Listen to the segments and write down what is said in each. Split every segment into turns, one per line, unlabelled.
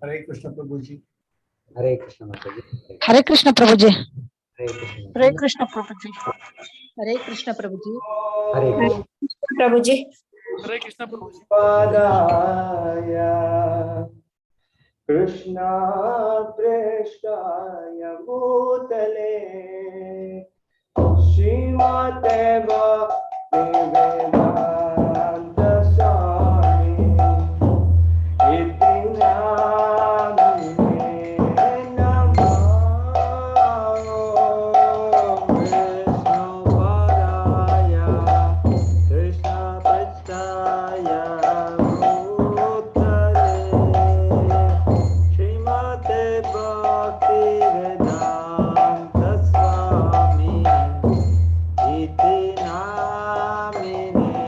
हरे कृष्ण प्रभु जी।
हरे कृष्ण माता जी।
हरे कृष्ण प्रभु जी।
हरे कृष्ण
हरे कृष्ण प्रभु जी।
हरे कृष्ण प्रभु जी।
हरे कृष्ण
प्रभु जी।
हरे कृष्ण प्रभु जी।
पादाय कृष्णा पृष्ठाय भूतले श्रीमते भक्तिवेदांत स्वामी इति नामिने नमः। विष्णुपदाय कृष्णपृष्ठाय भूतले श्रीमते भक्तिवेदांत स्वामी इति नामिने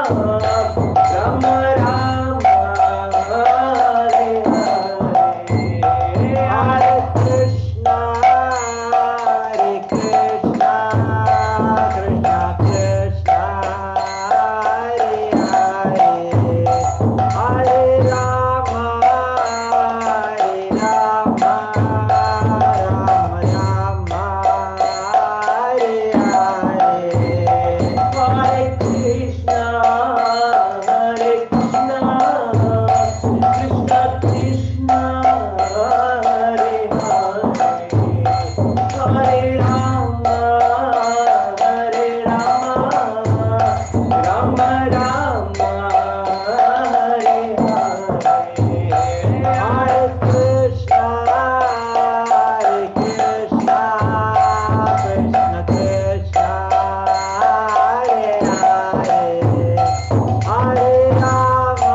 Ram Ram Hare Hare Hare Krishna Krishna Krishna Hare Hare Hare Rama Rama Rama Hare Hare Hare Krishna Krishna Krishna Hare Hare Hare Rama Rama Rama Hare Hare Hare Krishna Krishna Krishna Krishna Hare Hare Hare Rama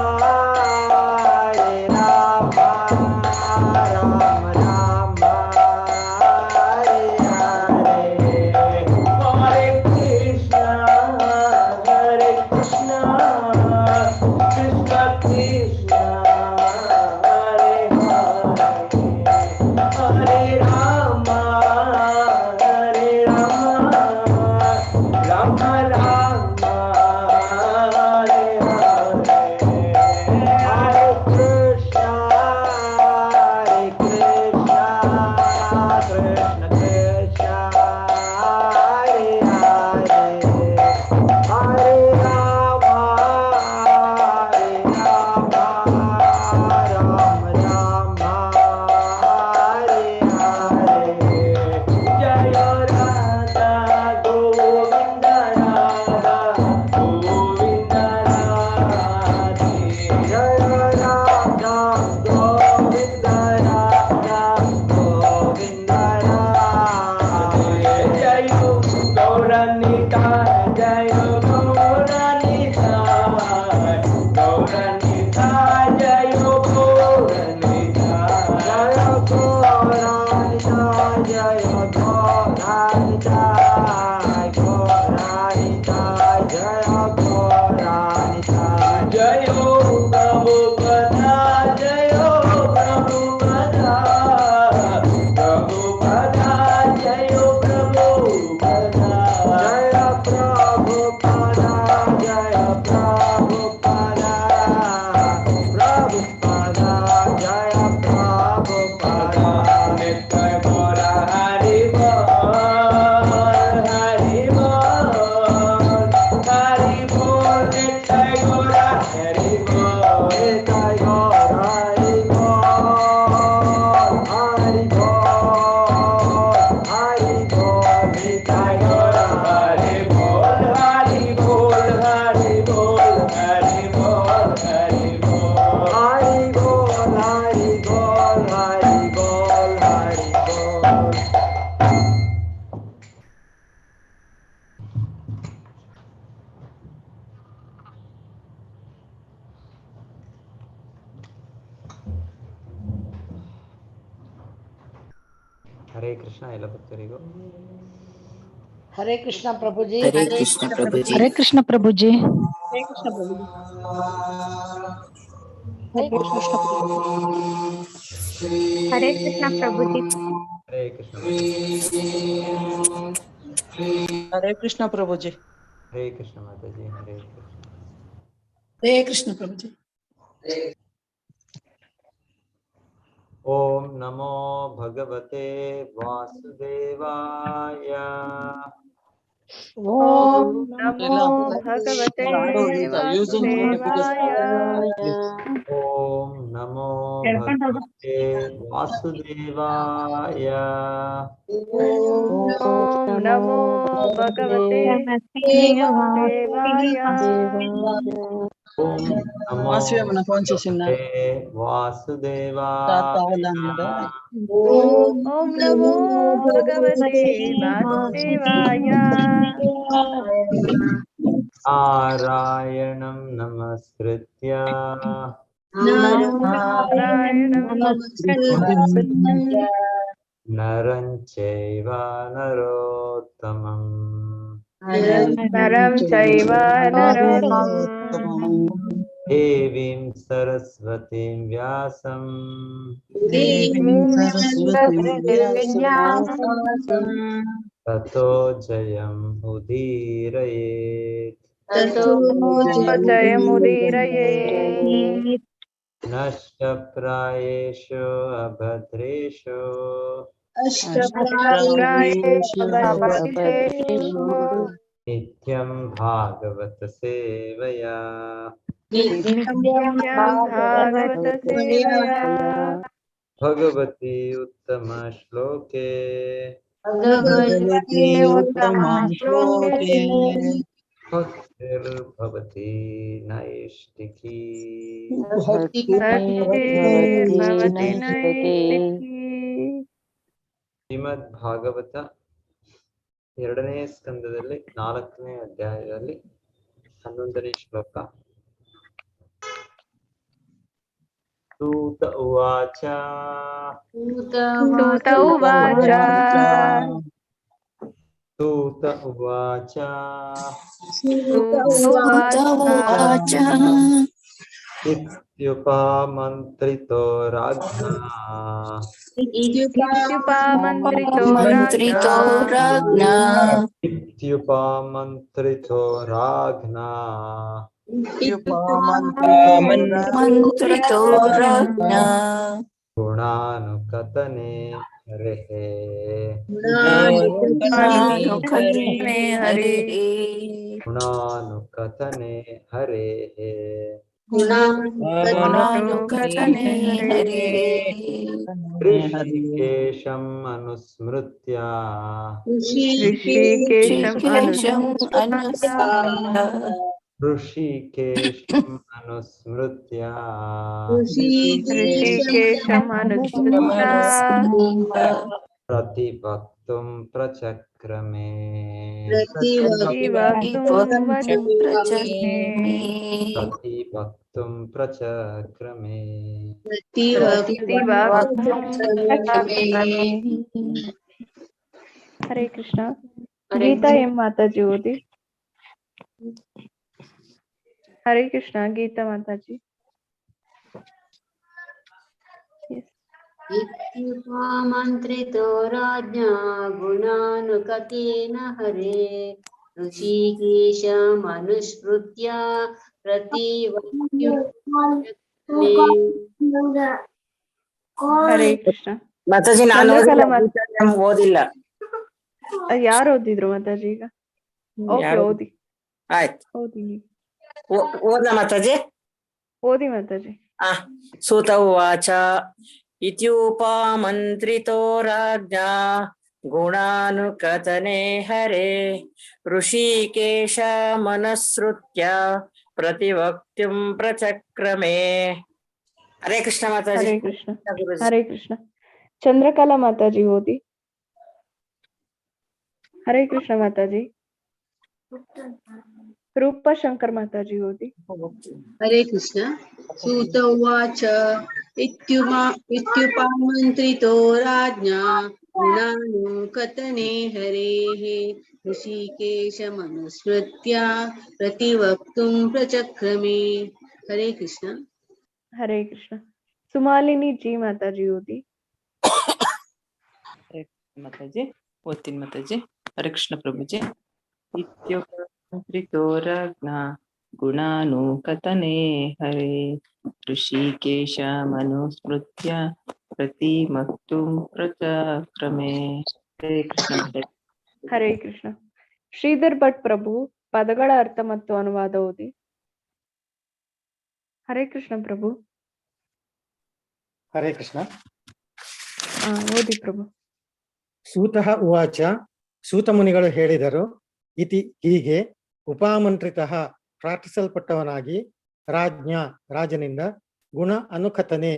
Rama Rama Hare Hare Hare Krishna Krishna Krishna Krishna Hare Hare Hare Rama Rama Rama Hare Hare Hare Krishna Krishna Krishna Krishna Hare Hare Hare Rama Rama Rama Hare Hare Jaya Radha Govinda Radha Govinda Radhe Jaya Radha Govinda Radha Govinda Radhe Jaya Gauranita Jaya Gauranita Gauranita Jaya Gauranita Jaya Gauranita Jaya Gauranita Gauranita Jaya Gauranita Jaya Prabhupada Jaya Prabhupada Prabhupada Jaya Prabhupada Jaya Prabhupada Jaya Prabhupada Prabhupada Jaya Prabhupada Nitya Gora Hari Bol Hari Bol Hari Bol Nitya Gora Hari Bol Nitya Gora Hari Bol Hari Bol Hari Bol Nitya Gora Hari Bol Hari Bol Hari Bol Hari Bol Hari Bol Hari Bol Hari Bol Hari Bol Hari Bol
Hare Krishna ಎಲ್ಲ ಭಕ್ತರಿಗೂ
हरे कृष्णा प्रभु जी
हरे कृष्ण प्रभु जी
हरे कृष्ण प्रभु जी
हरे कृष्णा प्रभु जी हरे कृष्णा प्रभु जी
हरे कृष्ण प्रभु जी
हरे कृष्ण
हरे कृष्णा प्रभु जी
हरे कृष्ण माता जी हरे कृष्ण
हरे कृष्णा प्रभु जी
ओम नमो भगवते वासुदेवाय
ओम
नमो भगवते वासुदेवाय
ओम नमो भगवते वासुदेवाय
ओम नमो भगवते वासुदेवाय
ओम नमो भगवते वासुदेवाय
ओम नमो भगवते वासुदेवाय
नारायणं नमस्कृत्य
नारायणं नमस्कृत्य
नरं चैव नरोत्तमम्
नरं चैव नरोत्तमम्
देवीं सरस्वतीं व्यासं ततो जयम् उदीरयेत्
जयमुदीरयेत्
नष्टप्रायेषु अभद्रेषु नित्यं भागवत सेवया भगवती उत्तम श्लोके भक्तिर्भवति नैष्टिकी ಶ್ರೀಮದ್ ಭಾಗವತ 2ನೇ ಸ್ಕಂದದಲ್ಲಿ 4ನೇ ಅಧ್ಯಾಯದಲ್ಲಿ 11ನೇ ಶ್ಲೋಕ. ಸೂತ ಉವಾಚ ಸೂತ ಉವಾಚ ಇತ್ಯುಪಮಂತ್ರಿತೋ ರಾಜ್ಞಾ ಗುಣಾನುಕಥನೆ ಹರೇಃ ಋಷಿಕೇಶಂ ಅನುಸ್ಮೃತ್ಯ प्रतिवक्तुं प्रचक्रमे
हरे कृष्णा. गीता एम माता जी ओदी. हरे कृष्णा. गीता माता जी.
इत्युपमन्त्रितो राज्ञा गुणानुकथेन हरे ऋषिकेशमनुस्मृत्य
हरे कृष्ಣ.
ಮಾತಾಜಿ ನಾನು ಓದಿಲ್ಲ.
ಯಾರು ಓದಿದ್ರು ಮಾತಾಜಿ? ಈಗ ಓಕೆ, ಓದಿ.
ಆಯ್ತು,
ಓದಿ.
ಓದ್ಲಾ ಮಾತಾಜಿ?
ಓದಿ ಮಾತಾಜಿ.
ಸೂತ ಉವಾಚ ಇತ್ಯುಪಮಂತ್ರಿತೋ ರಾಜ್ಞಾ ಗುಣಾನುಕಥನೆ ಹರೆ ಋಷಿಕೇಶ ಮನಸ್ಸೃತ್ಯ ಪ್ರತಿವಕ್ತುಂ ಪ್ರಚಕ್ರಮೆ. ಹರೇ ಕೃಷ್ಣ ಮಾತಾಜಿ.
ಹರೇ ಕೃಷ್ಣ. ಹರೇ ಕೃಷ್ಣ. ಚಂದ್ರಕಲಾ ಮಾತಾಜಿ ಓದಿ. ಹರೇ ಕೃಷ್ಣ ಮಾತಾಜಿ. ರೂಪ ಶಂಕರ್ ಮಾತಾಜಿ ಓದಿ.
ಹರೇ ಕೃಷ್ಣ. ಸೂತ ಉವಾಚ ಇತ್ಯುಪಮಂತ್ರಿತೋ ರಾಜ್ಞಾ ಗುಣಾನುಕಥನೆ ಹರೇಃ ಋಷಿಕೇಶಮನುಸ್ಮೃತ್ಯ ಪ್ರತಿವಕ್ತುಂ ಪ್ರಚಕ್ರಮೆ. ಹರೇ ಕೃಷ್ಣ.
ಹರೇ ಕೃಷ್ಣ. ಸುಮಾಲಿನಿ ಜಿ ಮಾತಾಜಿ ಓದಿ.
ಮಾತಾಜಿ ಓದ್ತೀನಿ ಮಾತಾಜಿ. ಹರೇ ಕೃಷ್ಣ ಪ್ರಭುಜಿ. ಇತ್ಯುಪಮಂತ್ರಿತೋ ರಾಜ್ಞಾ ಗುಣಾನುಕಥನೆ ಹರೆ ಋಷಿಕೇಶ ಮನುಸ್ಮೃತ್ಯ ಪ್ರತಿವಕ್ತುಂ ಪ್ರಚಕ್ರಮೆ. ಹರೇ ಕೃಷ್ಣ.
ಹರೇ ಕೃಷ್ಣ. ಶ್ರೀಧರ್ ಭಟ್ ಪ್ರಭು ಪದಗಳ ಅರ್ಥ ಮತ್ತು ಅನುವಾದ ಓದಿ. ಹರೇ ಕೃಷ್ಣ ಪ್ರಭು.
ಹರೇ ಕೃಷ್ಣ.
ಓದಿ ಪ್ರಭು.
ಸೂತಃ ಉವಾಚ. ಸೂತ ಮುನಿಗಳು ಹೇಳಿದರು, ಇತಿ ಹೀಗೆ, ಉಪಮಂತ್ರಿತಃ ಪ್ರಾರ್ಥಿಸಲ್ಪಟ್ಟವನಾಗಿ, ರಾಜ್ಞಾ ರಾಜನಿಂದ, ಗುಣ ಅನುಕಥನೆ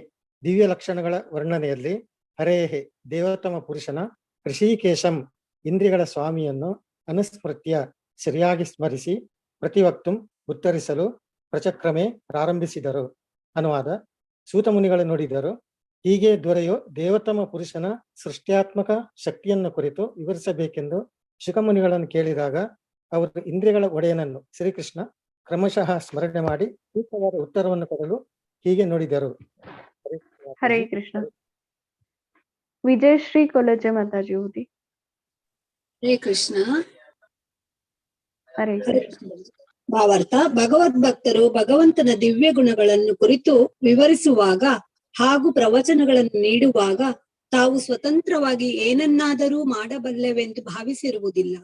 ದಿವ್ಯ ಲಕ್ಷಣಗಳ ವರ್ಣನೆಯಲ್ಲಿ, ಹರೇಹೆ ದೇವೋತ್ತಮ ಪುರುಷನ, ಋಷಿಕೇಶಂ ಇಂದ್ರಿಯಗಳ ಸ್ವಾಮಿಯನ್ನು, ಅನುಸ್ಮೃತ್ಯ ಸರಿಯಾಗಿ ಸ್ಮರಿಸಿ, ಪ್ರತಿವಕ್ತುಂ ಉತ್ತರಿಸಲು, ಪ್ರಚಕ್ರಮೆ ಪ್ರಾರಂಭಿಸಿದರು. ಅನುವಾದ. ಸೂತ ಮುನಿಗಳು ನುಡಿದರು, ಹೀಗೆ ದೊರೆಯೋ ದೇವೋತ್ತಮ ಪುರುಷನ ಸೃಷ್ಟ್ಯಾತ್ಮಕ ಶಕ್ತಿಯನ್ನು ಕುರಿತು ವಿವರಿಸಬೇಕೆಂದು ಶುಕಮುನಿಗಳನ್ನು ಕೇಳಿದಾಗ ಅವರು ಇಂದ್ರಿಯಗಳ ಒಡೆಯನನ್ನು ಶ್ರೀಕೃಷ್ಣ ಕ್ರಮಶಃ ಸ್ಮರಣೆ ಮಾಡಿ ಸೂಕ್ತವಾದ ಉತ್ತರವನ್ನು ಕೊಡಲು ಹೀಗೆ ನುಡಿದರು.
ಹರೇ ಕೃಷ್ಣ. ವಿಜಯಶ್ರೀ ಕೊಲಜೆ ಮಾತಾಜಿ ಓದಿ.
ಹರೇ ಕೃಷ್ಣ.
ಹರೇ
ಹರೇ
ಕೃಷ್ಣ.
ಕೃಷ್ಣ. ಭಾವಾರ್ಥ: ಭಗವದ್ ಭಕ್ತರು ಭಗವಂತನ ದಿವ್ಯ ಗುಣಗಳನ್ನು ಕುರಿತು ವಿವರಿಸುವಾಗ ಹಾಗೂ ಪ್ರವಚನಗಳನ್ನು ನೀಡುವಾಗ ತಾವು ಸ್ವತಂತ್ರವಾಗಿ ಏನನ್ನಾದರೂ ಮಾಡಬಲ್ಲೆವೆಂದು ಭಾವಿಸಿರುವುದಿಲ್ಲ.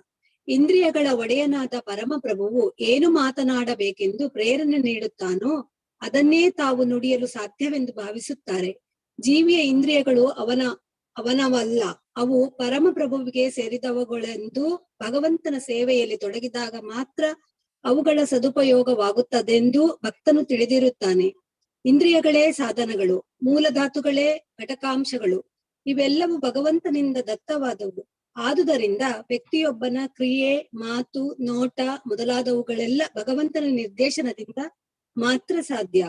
ಇಂದ್ರಿಯಗಳ ಒಡೆಯನಾದ ಪರಮಪ್ರಭುವು ಏನು ಮಾತನಾಡಬೇಕೆಂದು ಪ್ರೇರಣೆ ನೀಡುತ್ತಾನೋ ಅದನ್ನೇ ತಾವು ನುಡಿಯಲು ಸಾಧ್ಯವೆಂದು ಭಾವಿಸುತ್ತಾರೆ. ಜೀವಿಯ ಇಂದ್ರಿಯಗಳು ಅವನವಲ್ಲ, ಅವು ಪರಮಪ್ರಭುವಿಗೆ ಸೇರಿದವುಗಳೆಂದು ಭಗವಂತನ ಸೇವೆಯಲ್ಲಿ ತೊಡಗಿದಾಗ ಮಾತ್ರ ಅವುಗಳ ಸದುಪಯೋಗವಾಗುತ್ತದೆಂದು ಭಕ್ತನು ತಿಳಿದಿರುತ್ತಾನೆ. ಇಂದ್ರಿಯಗಳೇ ಸಾಧನಗಳು, ಮೂಲಧಾತುಗಳೇ ಘಟಕಾಂಶಗಳು. ಇವೆಲ್ಲವೂ ಭಗವಂತನಿಂದ ದತ್ತವಾದವು. ಆದುದರಿಂದ ವ್ಯಕ್ತಿಯೊಬ್ಬನ ಕ್ರಿಯೆ, ಮಾತು, ನೋಟ ಮೊದಲಾದವುಗಳೆಲ್ಲ ಭಗವಂತನ ನಿರ್ದೇಶನದಿಂದ ಮಾತ್ರ ಸಾಧ್ಯ.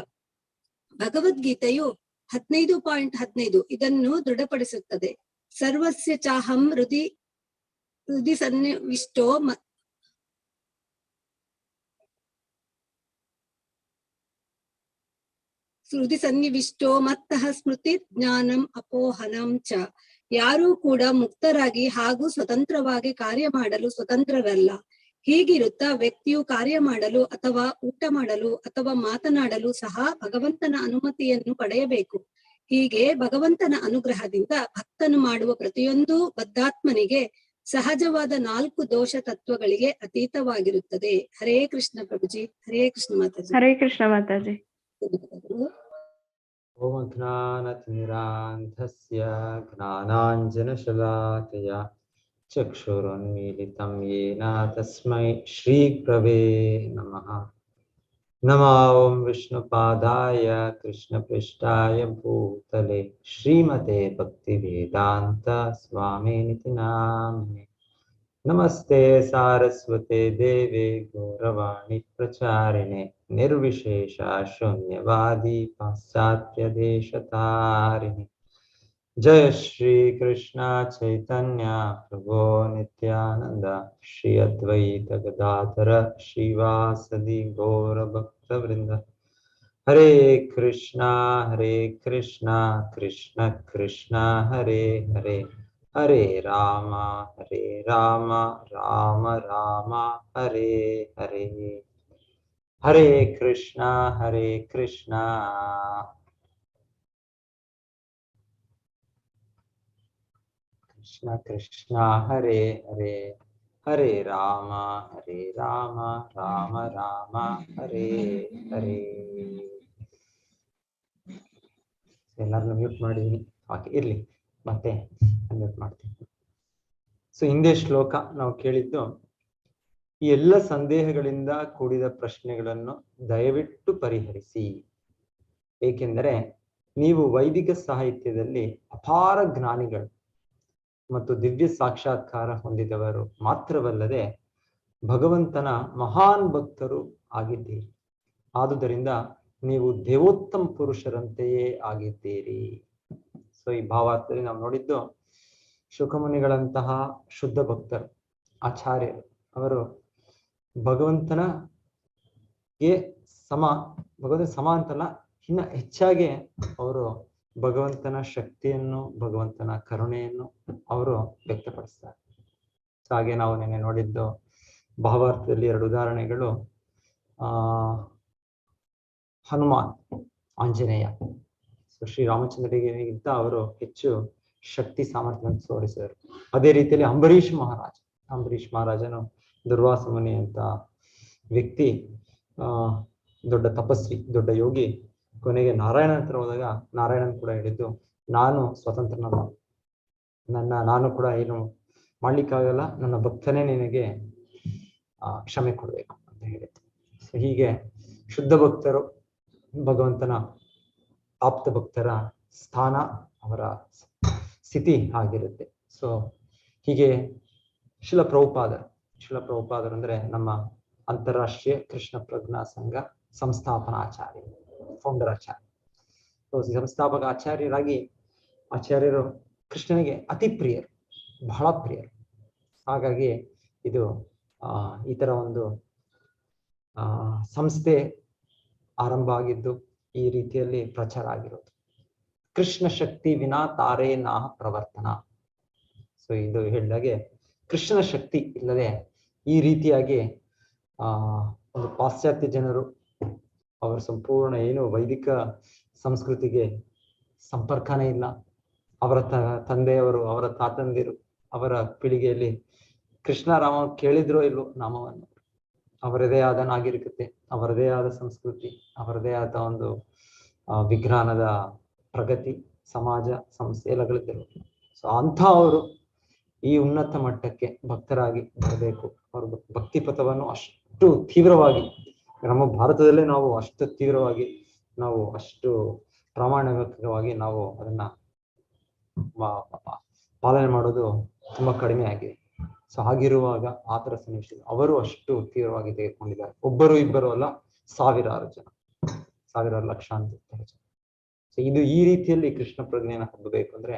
ಭಗವದ್ಗೀತೆಯು 15.15 ಇದನ್ನು ದೃಢಪಡಿಸುತ್ತದೆ. ಸರ್ವಸ್ಯ ಚಾಹಂ ಹೃದಿ ಸನ್ನಿವಿಷ್ಟೋ ಹೃದಿ ಸನ್ನಿವಿಷ್ಟೋ ಮತ್ತಃ ಸ್ಮೃತಿ ಜ್ಞಾನಂ ಅಪೋಹನಂ ಚ. ಯಾರೂ ಕೂಡ ಮುಕ್ತರಾಗಿ ಹಾಗೂ ಸ್ವತಂತ್ರವಾಗಿ ಕಾರ್ಯ ಮಾಡಲು ಸ್ವತಂತ್ರರಲ್ಲ. ಹೀಗಿರುತ್ತಾ ವ್ಯಕ್ತಿಯು ಕಾರ್ಯ ಮಾಡಲು ಅಥವಾ ಊಟ ಮಾಡಲು ಅಥವಾ ಮಾತನಾಡಲು ಸಹ ಭಗವಂತನ ಅನುಮತಿಯನ್ನು ಪಡೆಯಬೇಕು. ಹೀಗೆ ಭಗವಂತನ ಅನುಗ್ರಹದಿಂದ ಭಕ್ತನು ಮಾಡುವ ಪ್ರತಿಯೊಂದು ಬದ್ಧಾತ್ಮನಿಗೆ ಸಹಜವಾದ 4 ದೋಷ ತತ್ವಗಳಿಗೆ ಅತೀತವಾಗಿರುತ್ತದೆ. ಹರೇ ಕೃಷ್ಣ ಪ್ರಭುಜಿ. ಹರೇ ಕೃಷ್ಣ ಮಾತಾಜಿ.
ಹರೇ ಕೃಷ್ಣ ಮಾತಾಜಿ.
ಓಂ ಜ್ಞಾನತಿಮಿರಾಂಧಸ್ಯ ಜ್ಞಾನಾಂಜನಶಲಾಕಯ ಚಕ್ಷುರುನ್ಮೀಲಿತಂ ಯೇನ ತಸ್ಮೈ ಶ್ರೀಗುರವೇ ನಮಃ. ನಮೋ ಓಂ ವಿಷ್ಣುಪಾದಾಯ ಕೃಷ್ಣಪೃಷ್ಠಾಯ ಭೂತಲೆ ಶ್ರೀಮತೆ ಭಕ್ತಿವೇದಾಂತ ಸ್ವಾಮಿನಿತಿ ನಾಮಿನೇ. ನಮಸ್ತೆ ಸಾರಸ್ವತೆ ದೇವೆ ಗೌರವಾಣಿ ಪ್ರಚಾರಿಣೆ ನಿರ್ವಿಶೇಷ ಶೂನ್ಯವಾದಿ ಪಾಶ್ಚಾತ್ಯ ದೇಶತಾರಿಣಿ. ಜಯ ಶ್ರೀ ಕೃಷ್ಣ ಚೈತನ್ಯ ಪ್ರಭೋ ನಿತ್ಯಾನಂದ ಶ್ರೀ ಅದ್ವೈತ ಗದಾಧರ ಶ್ರೀವಾಸದಿ ಗೌರ ಭಕ್ತವೃಂದ. ಹರೇ ಕೃಷ್ಣ ಕೃಷ್ಣ ಕೃಷ್ಣ ಹರೇ ಹರೇ, ಹರೇ ರಾಮ ರಾಮ ರಾಮ ಹರೇ ಹರೇ. ಹರೇ ಕೃಷ್ಣ ಕೃಷ್ಣ ಕೃಷ್ಣ ಹರೇ ಹರೇ, ಹರೇ ರಾಮ ರಾಮ ರಾಮ ಹರೇ ಹರೇ. ಎಲ್ಲರನ್ನು ಮ್ಯೂಟ್ ಮಾಡಿದೀನಿ. ಓಕೆ, ಇರ್ಲಿ, ಮತ್ತೆ ಮ್ಯೂಟ್ ಮಾಡ್ತೀನಿ. ಸೊ ಹಿಂದೆ ಶ್ಲೋಕ ನಾವು ಕೇಳಿದ್ದು, ಈ ಎಲ್ಲ ಸಂದೇಹಗಳಿಂದ ಕೂಡಿದ ಪ್ರಶ್ನೆಗಳನ್ನು ದಯವಿಟ್ಟು ಪರಿಹರಿಸಿ, ಏಕೆಂದರೆ ನೀವು ವೈದಿಕ ಸಾಹಿತ್ಯದಲ್ಲಿ ಅಪಾರ ಜ್ಞಾನಿಗಳು ಮತ್ತು ದಿವ್ಯ ಸಾಕ್ಷಾತ್ಕಾರ ಹೊಂದಿದವರು ಮಾತ್ರವಲ್ಲದೆ ಭಗವಂತನ ಮಹಾನ್ ಭಕ್ತರು ಆಗಿದ್ದೀರಿ. ಆದುದರಿಂದ ನೀವು ದೇವೋತ್ತಮ ಪುರುಷರಂತೆಯೇ ಆಗಿದ್ದೀರಿ. ಸೊ ಈ ಭಾವಾರ್ಥದಲ್ಲಿ ನಾವು ನೋಡಿದ್ದು, ಶುಕಮುನಿಗಳಂತಹ ಶುದ್ಧ ಭಕ್ತರು, ಆಚಾರ್ಯರು, ಅವರು ಭಗವಂತನಿಗೆ ಭಗವಂತನ ಸಮ ಅಂತಲ್ಲ, ಇನ್ನ ಹೆಚ್ಚಾಗಿ ಅವರು ಭಗವಂತನ ಶಕ್ತಿಯನ್ನು, ಭಗವಂತನ ಕರುಣೆಯನ್ನು ಅವರು ವ್ಯಕ್ತಪಡಿಸ್ತಾರೆ. ಹಾಗೆ ನಾವು ನೆನ್ನೆ ನೋಡಿದ್ದು ಭಾವಾರ್ಥದಲ್ಲಿ 2 ಉದಾಹರಣೆಗಳು. ಹನುಮಾನ್, ಆಂಜನೇಯ. ಸೊ ಶ್ರೀರಾಮಚಂದ್ರರಿಗಿಂತ ಅವರು ಹೆಚ್ಚು ಶಕ್ತಿ ಸಾಮರ್ಥ್ಯವನ್ನು ತೋರಿಸಿದರು. ಅದೇ ರೀತಿಯಲ್ಲಿ ಅಂಬರೀಷ್ ಮಹಾರಾಜನು ದುರ್ವಾಸ ಮುನಿ ಅಂತ ವ್ಯಕ್ತಿ, ದೊಡ್ಡ ತಪಸ್ವಿ, ದೊಡ್ಡ ಯೋಗಿ. ಕೊನೆಗೆ ನಾರಾಯಣ ಹತ್ರ ಹೋದಾಗ ನಾರಾಯಣನ್ ಕೂಡ ಹೇಳಿದ್ದು, ನಾನು ಸ್ವತಂತ್ರನಲ್ಲ, ನಾನು ಕೂಡ ಏನು ಮಾಡ್ಲಿಕ್ಕಾಗಲ್ಲ, ನನ್ನ ಭಕ್ತನೇ ನಿನಗೆ ಕ್ಷಮೆ ಕೊಡ್ಬೇಕು ಅಂತ ಹೇಳಿದ್ದು. ಸೊ ಹೀಗೆ ಶುದ್ಧ ಭಕ್ತರು, ಭಗವಂತನ ಆಪ್ತ ಭಕ್ತರ ಸ್ಥಾನ, ಅವರ ಸ್ಥಿತಿ ಆಗಿರುತ್ತೆ. ಸೊ ಹೀಗೆ ಶಿಲ ಪ್ರಭುಪಾದರು ಅಂದ್ರೆ ನಮ್ಮ ಅಂತಾರಾಷ್ಟ್ರೀಯ ಕೃಷ್ಣ ಪ್ರಜ್ಞಾ ಸಂಘ ಸಂಸ್ಥಾಪನಾಚಾರ್ಯ, ಫೌಂಡರ್ ಆಚಾರ್ಯ. ಸೊ ಸಂಸ್ಥಾಪಕ ಆಚಾರ್ಯರು ಕೃಷ್ಣನಿಗೆ ಅತಿ ಪ್ರಿಯರು, ಬಹಳ ಪ್ರಿಯರು. ಹಾಗಾಗಿ ಇದು ಈ ತರ ಒಂದು ಸಂಸ್ಥೆ ಆರಂಭ ಆಗಿದ್ದು ಈ ರೀತಿಯಲ್ಲಿ ಪ್ರಚಾರ ಆಗಿರೋದು. ಕೃಷ್ಣ ಶಕ್ತಿ ವಿನಾ ತಾರೆ ನಾಹ ಪ್ರವರ್ತನ. ಸೊ ಇದು ಹೇಳಿದಾಗೆ ಕೃಷ್ಣನ ಶಕ್ತಿ ಇಲ್ಲದೆ ಈ ರೀತಿಯಾಗಿ ಒಂದು ಪಾಶ್ಚಾತ್ಯ ಜನರು ಅವರ ಸಂಪೂರ್ಣ ಏನು ವೈದಿಕ ಸಂಸ್ಕೃತಿಗೆ ಸಂಪರ್ಕನೇ ಇಲ್ಲ. ಅವರ ತಂದೆಯವರು, ಅವರ ತಾತಂದಿರು, ಅವರ ಪೀಳಿಗೆಯಲ್ಲಿ ಕೃಷ್ಣ ರಾಮ ಕೇಳಿದ್ರೋ ಇಲ್ವೋ ನಾಮವನ್ನು. ಅವರದೇ ಆದ ನಾಗರಿಕತೆ, ಅವರದೇ ಆದ ಸಂಸ್ಕೃತಿ, ಅವರದೇ ಆದ ಒಂದು ವಿಜ್ಞಾನದ ಪ್ರಗತಿ, ಸಮಾಜ ಸಂಸ್ಥೆ ಎಲ್ಲಗಳಿದ್ದರು. ಸೊ ಅವರು ಈ ಉನ್ನತ ಮಟ್ಟಕ್ಕೆ ಭಕ್ತರಾಗಿ ಬರಬೇಕು. ಅವರು ಭಕ್ತಿ ಪಥವನ್ನು ಅಷ್ಟು ತೀವ್ರವಾಗಿ, ನಮ್ಮ ಭಾರತದಲ್ಲೇ ನಾವು ಅಷ್ಟು ತೀವ್ರವಾಗಿ, ನಾವು ಅಷ್ಟು ಪ್ರಾಮಾಣಿಕವಾಗಿ ನಾವು ಅದನ್ನ ಪಾಲನೆ ಮಾಡೋದು ತುಂಬಾ ಕಡಿಮೆ ಆಗಿದೆ. ಸೊ ಹಾಗಿರುವಾಗ ಆ ತರ ಸನ್ನಿವೇಶ ಅವರು ಅಷ್ಟು ತೀವ್ರವಾಗಿ ತೆಗೆದುಕೊಂಡಿದ್ದಾರೆ. ಒಬ್ಬರು ಇಬ್ಬರು ಅಲ್ಲ, ಸಾವಿರಾರು ಜನ, ಸಾವಿರಾರು ಲಕ್ಷಾಂತರ ಜನ. ಸೊ ಇದು ಈ ರೀತಿಯಲ್ಲಿ ಕೃಷ್ಣ ಪ್ರಜ್ಞೆಯನ್ನು ಹಬ್ಬಬೇಕು ಅಂದ್ರೆ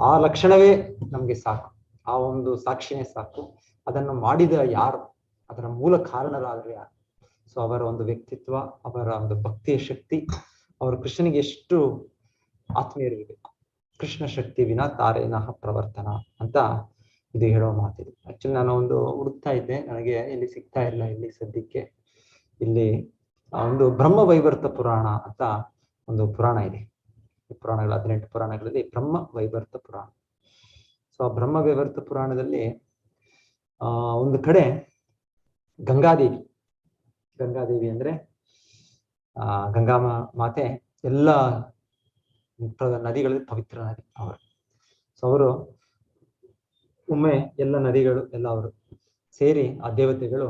ಆ ಲಕ್ಷಣವೇ ನಮ್ಗೆ ಸಾಕು, ಆ ಒಂದು ಸಾಕ್ಷಿನೇ ಸಾಕು. ಅದನ್ನು ಮಾಡಿದ ಯಾರು, ಅದರ ಮೂಲ ಕಾರಣರಾದ್ರೆ ಯಾರು, ಸೊ ಅವರ ಒಂದು ವ್ಯಕ್ತಿತ್ವ, ಅವರ ಒಂದು ಭಕ್ತಿಯ ಶಕ್ತಿ, ಅವರು ಕೃಷ್ಣನಿಗೆ ಎಷ್ಟು ಆತ್ಮೀಯರಿರಬೇಕು. ಕೃಷ್ಣ ಶಕ್ತಿ ವಿನಾ ತಾರೇನಃ ಪ್ರವರ್ತನ ಅಂತ ಇದು ಹೇಳೋ ಮಾತಿದೆ. ಆಕ್ಚುಲಿ ನಾನು ಒಂದು ಹುಡುಕ್ತಾ ಇದ್ದೆ, ನನಗೆ ಇಲ್ಲಿ ಸಿಗ್ತಾ ಇಲ್ಲ. ಇಲ್ಲಿ ಸದ್ಯಕ್ಕೆ ಇಲ್ಲಿ ಒಂದು ಬ್ರಹ್ಮ ವೈವರ್ತ ಪುರಾಣ ಅಂತ ಒಂದು ಪುರಾಣ ಇದೆ. ಈ ಪುರಾಣಗಳು 18 ಪುರಾಣಗಳಲ್ಲಿ ಬ್ರಹ್ಮ ವೈವರ್ತ ಪುರಾಣ. ಸೊ ಆ ಬ್ರಹ್ಮ ವೈವರ್ತ ಪುರಾಣದಲ್ಲಿ ಒಂದು ಕಡೆ ಗಂಗಾದೇವಿ ಅಂದ್ರೆ ಗಂಗಾ ಮಾತೆ ಎಲ್ಲ ನದಿಗಳಲ್ಲಿ ಪವಿತ್ರ ನದಿ ಅವರು. ಸೊ ಅವರು ಒಮ್ಮೆ ಎಲ್ಲ ನದಿಗಳು ಎಲ್ಲ ಅವರು ಸೇರಿ ಆ ದೇವತೆಗಳು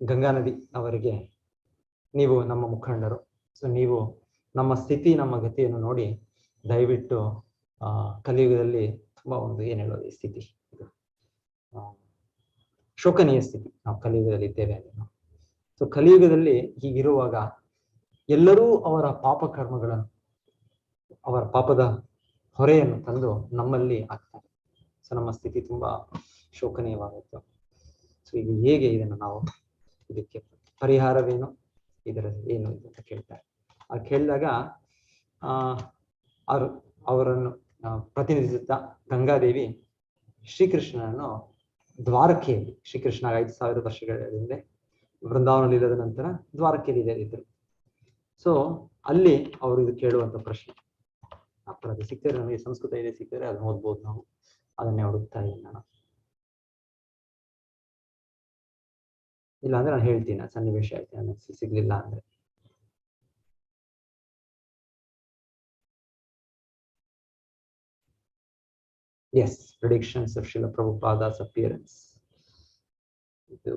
ಗಂಗಾ ನದಿ ಅವರಿಗೆ, ನೀವು ನಮ್ಮ ಮುಖಂಡರು, ಸೊ ನೀವು ನಮ್ಮ ಸ್ಥಿತಿ ನಮ್ಮ ಗತಿಯನ್ನು ನೋಡಿ ದಯವಿಟ್ಟು ಕಲಿಯುಗದಲ್ಲಿ ತುಂಬಾ ಒಂದು ಏನ್ ಹೇಳೋದು, ಈ ಸ್ಥಿತಿ ಶೋಕನೀಯ ಸ್ಥಿತಿ, ನಾವು ಕಲಿಯುಗದಲ್ಲಿ ಇದ್ದೇವೆ ಅಂತ. ಸೊ ಕಲಿಯುಗದಲ್ಲಿ ಹೀಗಿರುವಾಗ ಎಲ್ಲರೂ ಅವರ ಪಾಪ ಕರ್ಮಗಳನ್ನು, ಅವರ ಪಾಪದ ಹೊರೆಯನ್ನು ತಂದು ನಮ್ಮಲ್ಲಿ ಹಾಕ್ತಾರೆ. ಸೊ ನಮ್ಮ ಸ್ಥಿತಿ ತುಂಬಾ ಶೋಕನೀಯವಾಗುತ್ತೆ. ಸೊ ಈಗ ಹೇಗೆ ಇದನ್ನು ನಾವು, ಇದಕ್ಕೆ ಪರಿಹಾರವೇನು, ಇದರ ಏನು ಅಂತ ಕೇಳ್ತಾರೆ. ಆ ಕೇಳಿದಾಗ ಅವರನ್ನು ಪ್ರತಿನಿಧಿಸುತ್ತಾ ಗಂಗಾದೇವಿ ಶ್ರೀಕೃಷ್ಣನನ್ನು ದ್ವಾರಕೆಯಲ್ಲಿ, ಶ್ರೀಕೃಷ್ಣ 5000 ವರ್ಷಗಳ ಹಿಂದೆ ವೃಂದಾವನದಲ್ಲಿ ಇಲ್ಲದ ನಂತರ ದ್ವಾರಕೆಯಲ್ಲಿ ಇದ್ದರು. ಸೊ ಅಲ್ಲಿ ಅವರು ಇದು ಕೇಳುವಂತ ಪ್ರಶ್ನೆ, ಅದು ಸಿಕ್ಕಿದ್ರೆ ನಮಗೆ ಸಂಸ್ಕೃತ ಇದೆ ಸಿಕ್ಕಿದ್ರೆ ಅದನ್ನ ಓದ್ಬೋದು ನಾವು. ಅದನ್ನೇ ಹುಡುಕ್ತಾ ಇದ್ದೀನಿ ನಾನು. ಇಲ್ಲ ಅಂದ್ರೆ ನಾನು ಹೇಳ್ತೀನಿ, ಸನ್ನಿವೇಶ ಆಯ್ತು ನನಗೆ ಸಿಗ್ಲಿಲ್ಲ ಅಂದ್ರೆ. Yes, predictions of Srila Prabhupada's appearance. ಇದು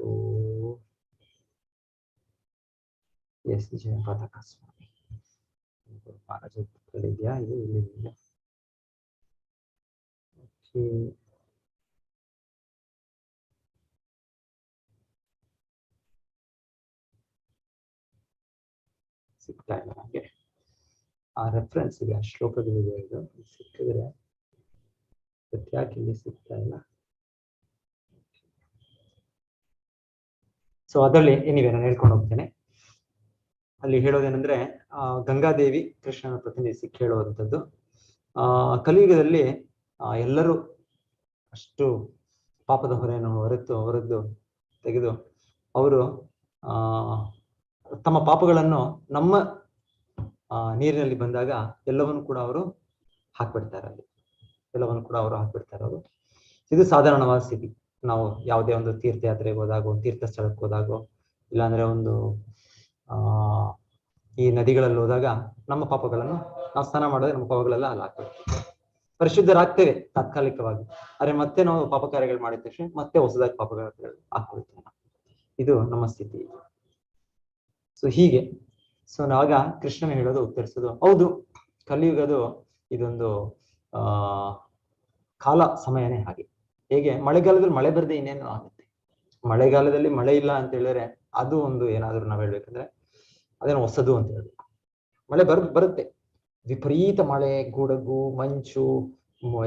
ಎಸ್ ಜಯಪಾದ ಸ್ವಾಮಿ ಇದೆಯಾ? ಇದು ಇಲ್ಲ. ಸಿಗ್ತಾ ಇಲ್ಲ ನನಗೆ ಆ ರೆಫರೆನ್ಸ್ ಇದೆ, ಆ ಶ್ಲೋಕಗಳಿದೆ. ಇದು ಸಿಕ್ಕಿದ್ರೆ ಯಾಕೆ ಇಲ್ಲಿ ಸಿಗ್ತಾ ಇಲ್ಲ? ಸೊ ಅದರಲ್ಲಿ ಏನಿವೆ ನಾನು ಹೇಳ್ಕೊಂಡು ಹೋಗ್ತೇನೆ. ಅಲ್ಲಿ ಹೇಳೋದೇನೆಂದ್ರೆ ಗಂಗಾದೇವಿ ಕೃಷ್ಣನ ಪ್ರತಿನಿಧಿಸಿ ಕೇಳುವಂಥದ್ದು, ಕಲಿಯುಗದಲ್ಲಿ ಎಲ್ಲರೂ ಅಷ್ಟು ಪಾಪದ ಹೊರೆಯನ್ನು ಹೊರದ್ದು ತೆಗೆದು ಅವರು ತಮ್ಮ ಪಾಪಗಳನ್ನು ನಮ್ಮ ನೀರಿನಲ್ಲಿ ಬಂದಾಗ ಎಲ್ಲವನ್ನು ಕೂಡ ಅವರು ಹಾಕ್ಬಿಡ್ತಾರೆ. ಎಲ್ಲವನ್ನು ಕೂಡ ಅವರು ಹಾಕ್ಬಿಡ್ತಾರೆ ಅವರು. ಇದು ಸಾಧಾರಣವಾದ ಸ್ಥಿತಿ. ನಾವು ಯಾವುದೇ ಒಂದು ತೀರ್ಥಯಾತ್ರೆಗೆ ಹೋದಾಗೋ, ತೀರ್ಥ ಸ್ಥಳಕ್ಕೆ ಹೋದಾಗೋ, ಇಲ್ಲಾಂದ್ರೆ ಒಂದು ಈ ನದಿಗಳಲ್ಲಿ ಹೋದಾಗ ನಮ್ಮ ಪಾಪಗಳನ್ನು ನಾವು ಸ್ನಾನ ಮಾಡಿದ್ರೆ ನಮ್ಮ ಪಾಪಗಳೆಲ್ಲ ಅಲ್ಲಿ ಹಾಕ್ಬಿಡ್ತೀವಿ, ಪರಿಶುದ್ಧರಾಗ್ತೇವೆ ತಾತ್ಕಾಲಿಕವಾಗಿ. ಆದ್ರೆ ಮತ್ತೆ ನಾವು ಪಾಪ ಕಾರ್ಯಗಳು ಮಾಡಿದ ತಕ್ಷಣ ಮತ್ತೆ ಹೊಸದಾಗಿ ಪಾಪಗಳು ಹಾಕ್ಕೊಳ್ತೇವೆ. ಇದು ನಮ್ಮ ಸ್ಥಿತಿ. ಸೊ ಹೀಗೆ ಸೊ ನಾವಾಗ ಕೃಷ್ಣನ ಹೇಳೋದು ಉತ್ತರಿಸೋದು, ಹೌದು ಕಲಿಯುಗದು ಇದೊಂದು ಕಾಲ ಸಮಯನೇ ಹಾಗೆ. ಹೇಗೆ ಮಳೆಗಾಲದಲ್ಲಿ ಮಳೆ ಬರದೆ ಇನ್ನೇನು ಆಗುತ್ತೆ, ಮಳೆಗಾಲದಲ್ಲಿ ಮಳೆ ಇಲ್ಲ ಅಂತ ಹೇಳಿದ್ರೆ ಅದು ಒಂದು ಏನಾದ್ರು ನಾವ್ ಹೇಳ್ಬೇಕಂದ್ರೆ ಅದೇನು ಹೊಸದು ಅಂತ ಹೇಳ್ಬೇಕು. ಮಳೆ ಬರುತ್ತೆ, ವಿಪರೀತ ಮಳೆ, ಗುಡುಗು, ಮಂಚು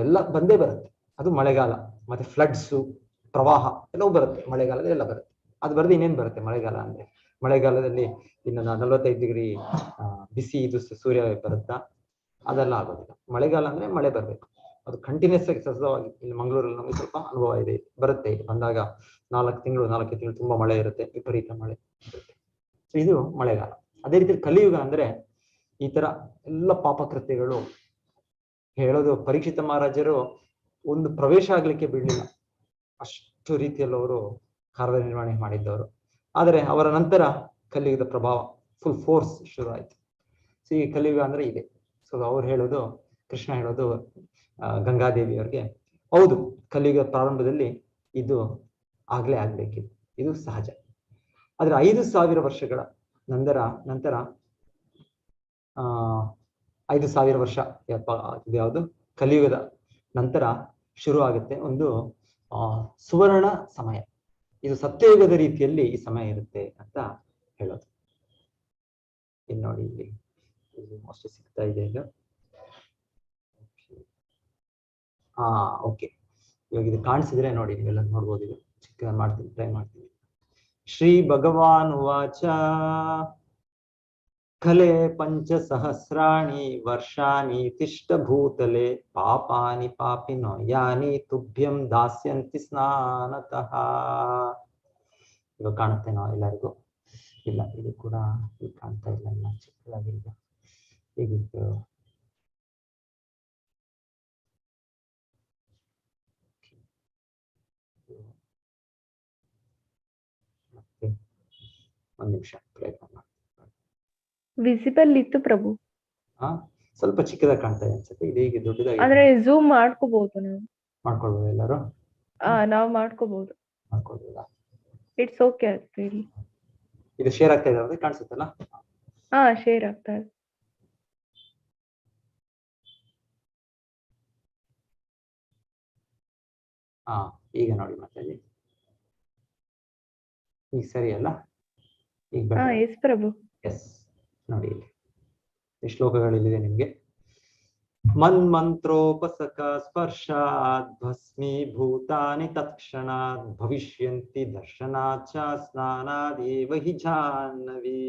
ಎಲ್ಲ ಬಂದೇ ಬರುತ್ತೆ, ಅದು ಮಳೆಗಾಲ. ಮತ್ತೆ ಫ್ಲಡ್ಸು ಪ್ರವಾಹ ಎಲ್ಲವೂ ಬರುತ್ತೆ, ಮಳೆಗಾಲದಲ್ಲಿ ಎಲ್ಲ ಬರುತ್ತೆ. ಅದು ಬರದೆ ಇನ್ನೇನು ಬರುತ್ತೆ ಮಳೆಗಾಲ ಅಂದ್ರೆ? ಮಳೆಗಾಲದಲ್ಲಿ ಇನ್ನು 45 ಡಿಗ್ರಿ ಬಿಸಿ ಇದು ಸೂರ್ಯ ಬರುತ್ತಾ? ಅದೆಲ್ಲ ಆಗೋದಿಲ್ಲ. ಮಳೆಗಾಲ ಅಂದ್ರೆ ಮಳೆ ಬರ್ಬೇಕು, ಅದು ಕಂಟಿನ್ಯೂಸ್ ಆಗಿ ಸತತವಾಗಿ. ಇಲ್ಲಿ ಮಂಗಳೂರಲ್ಲಿ ನಮಗೆ ಸ್ವಲ್ಪ ಅನುಭವ ಇದೆ, ಬರುತ್ತೆ. ಬಂದಾಗ 4 ತಿಂಗಳು ತುಂಬಾ ಮಳೆ ಇರುತ್ತೆ, ವಿಪರೀತ ಮಳೆ ಇರುತ್ತೆ. ಸೊ ಇದು ಮಳೆಗಾಲ. ಅದೇ ರೀತಿ ಕಲಿಯುಗ ಅಂದ್ರೆ ಈ ತರ ಎಲ್ಲ ಪಾಪಕೃತ್ಯಗಳು ಹೇಳೋದು. ಪರೀಕ್ಷಿತ ಮಹಾರಾಜರು ಒಂದು ಪ್ರವೇಶ ಆಗ್ಲಿಕ್ಕೆ ಬಿಡ್ಲಿಲ್ಲ, ಅಷ್ಟು ರೀತಿಯಲ್ಲಿ ಅವರು ಕಾರ್ಯನಿರ್ವಹಣೆ ಮಾಡಿದ್ದವರು. ಆದರೆ ಅವರ ನಂತರ ಕಲಿಯುಗದ ಪ್ರಭಾವ ಫುಲ್ ಫೋರ್ಸ್ ಶುರು ಆಯ್ತು. ಸೊ ಈ ಕಲಿಯುಗ ಅಂದ್ರೆ ಇದೆ. ಸೊ ಅವ್ರು ಹೇಳೋದು, ಕೃಷ್ಣ ಹೇಳೋದು ಗಂಗಾದೇವಿ ಅವ್ರಿಗೆ, ಹೌದು ಕಲಿಯುಗ ಪ್ರಾರಂಭದಲ್ಲಿ ಇದು ಆಗ್ಲೇ ಆಗ್ಬೇಕಿತ್ತು, ಇದು ಸಹಜ. ಆದ್ರೆ 5000 ವರ್ಷಗಳ ನಂತರ 5000 ವರ್ಷ ಯಾವುದು ಕಲಿಯುಗದ ನಂತರ ಶುರು ಆಗುತ್ತೆ ಒಂದು ಸುವರ್ಣ ಸಮಯ. ಇದು ಸತ್ಯಯುಗದ ರೀತಿಯಲ್ಲಿ ಈ ಸಮಯ ಇರುತ್ತೆ ಅಂತ ಹೇಳೋದು. ಇನ್ನು ನೋಡಿ ಇಲ್ಲಿ ಅಷ್ಟು ಸಿಗ್ತಾ ಇದೆ ಈಗ. ಓಕೆ, ಇವಾಗ ಇದು ಕಾಣಿಸಿದ್ರೆ ನೋಡಿ, ನೀವೆಲ್ಲ ನೋಡ್ಬೋದು. ಇದು ಚಿಕ್ಕ ಮಾಡ್ತೀನಿ, ಟ್ರೈ ಮಾಡ್ತೀನಿ. ಶ್ರೀ ಭಗವಾನ್ ವಾಚ ಖಲೆ 5 ವರ್ಷಾಣಿ ತಿಷ್ಟ ಭೂತಲೆ ಪಾಪಾನಿ ಪಾಪಿನೋ ಯಾನಿ ತುಭ್ಯಂ ದಾಸ್ಯಂತಿ ಸ್ನಾನತಃ. ಇವಾಗ ಕಾಣುತ್ತೇನೋ ಎಲ್ಲರಿಗೂ? ಇಲ್ಲ, ಇದು ಕೂಡ ಕಾಣ್ತಾ ಇಲ್ಲ, ಎಲ್ಲ ಚಿಕ್ಕದಾಗಿ ಈಗ ಹೇಗಿತ್ತು. ಮತ್ತೆ ಒಂದು ನಿಮಿಷ ಪ್ರಯತ್ನ ಮಾಡಿ.
ವಿಸಿಬಲ್ ಇತ್ತು ಪ್ರಭು.
ಸ್ವಲ್ಪ ಚಿಕ್ಕದಾಗಿ ಕಾಣ್ತಾ ಇದೆ ಅನ್ಸುತ್ತೆ. ಇದು ಹೇಗೆ ದೊಡ್ಡದಾಗಿ
ಅಂದ್ರೆ ಝೂಮ್ ಮಾಡ್ಕೋಬಹುದು ನಾವು?
ಮಾಡ್ಕೊಳ್ಬೋದು ಎಲ್ಲರೂ?
ನಾವು ಮಾಡ್ಕೋಬಹುದು.
ಮಾಡ್ಕೊಳ್ಬೋದಾ?
ಇಟ್ಸ್ ಓಕೆ ಆಗ್ತಾ ಇಲ್ಲಿ.
ಇದು ಶೇರ್ ಆಗ್ತಾ ಇದೆ ಅವ್ರಿಗೆ ಕಾಣಿಸುತ್ತಲ್ಲ?
ಶೇರ್ ಆಗ್ತಾ ಇದೆ.
ಈಗ ನೋಡಿ ಮಾತಾಡಿ. ಈಗ ಸರಿ ಅಲ್ಲ? ಈಗ
ಎಸ್ ಪ್ರಭು.
ಎಸ್ ನೋಡಿ, ಇಲ್ಲಿ ಈ ಶ್ಲೋಕಗಳಿದೆ ನಿಮ್ಗೆ. ಮನ್ಮಂತ್ರೋಪಸಕ ಸ್ಪರ್ಶಾತ್ ಭಸ್ಮೀಭೂತಾನಿ ತತ್ಕ್ಷಣಾತ್ ಭವಿಷ್ಯಂತಿ ದರ್ಶನಾಚ ಸ್ನಾನಾದೇವ ಹಿ ಜಾಹ್ನವಿ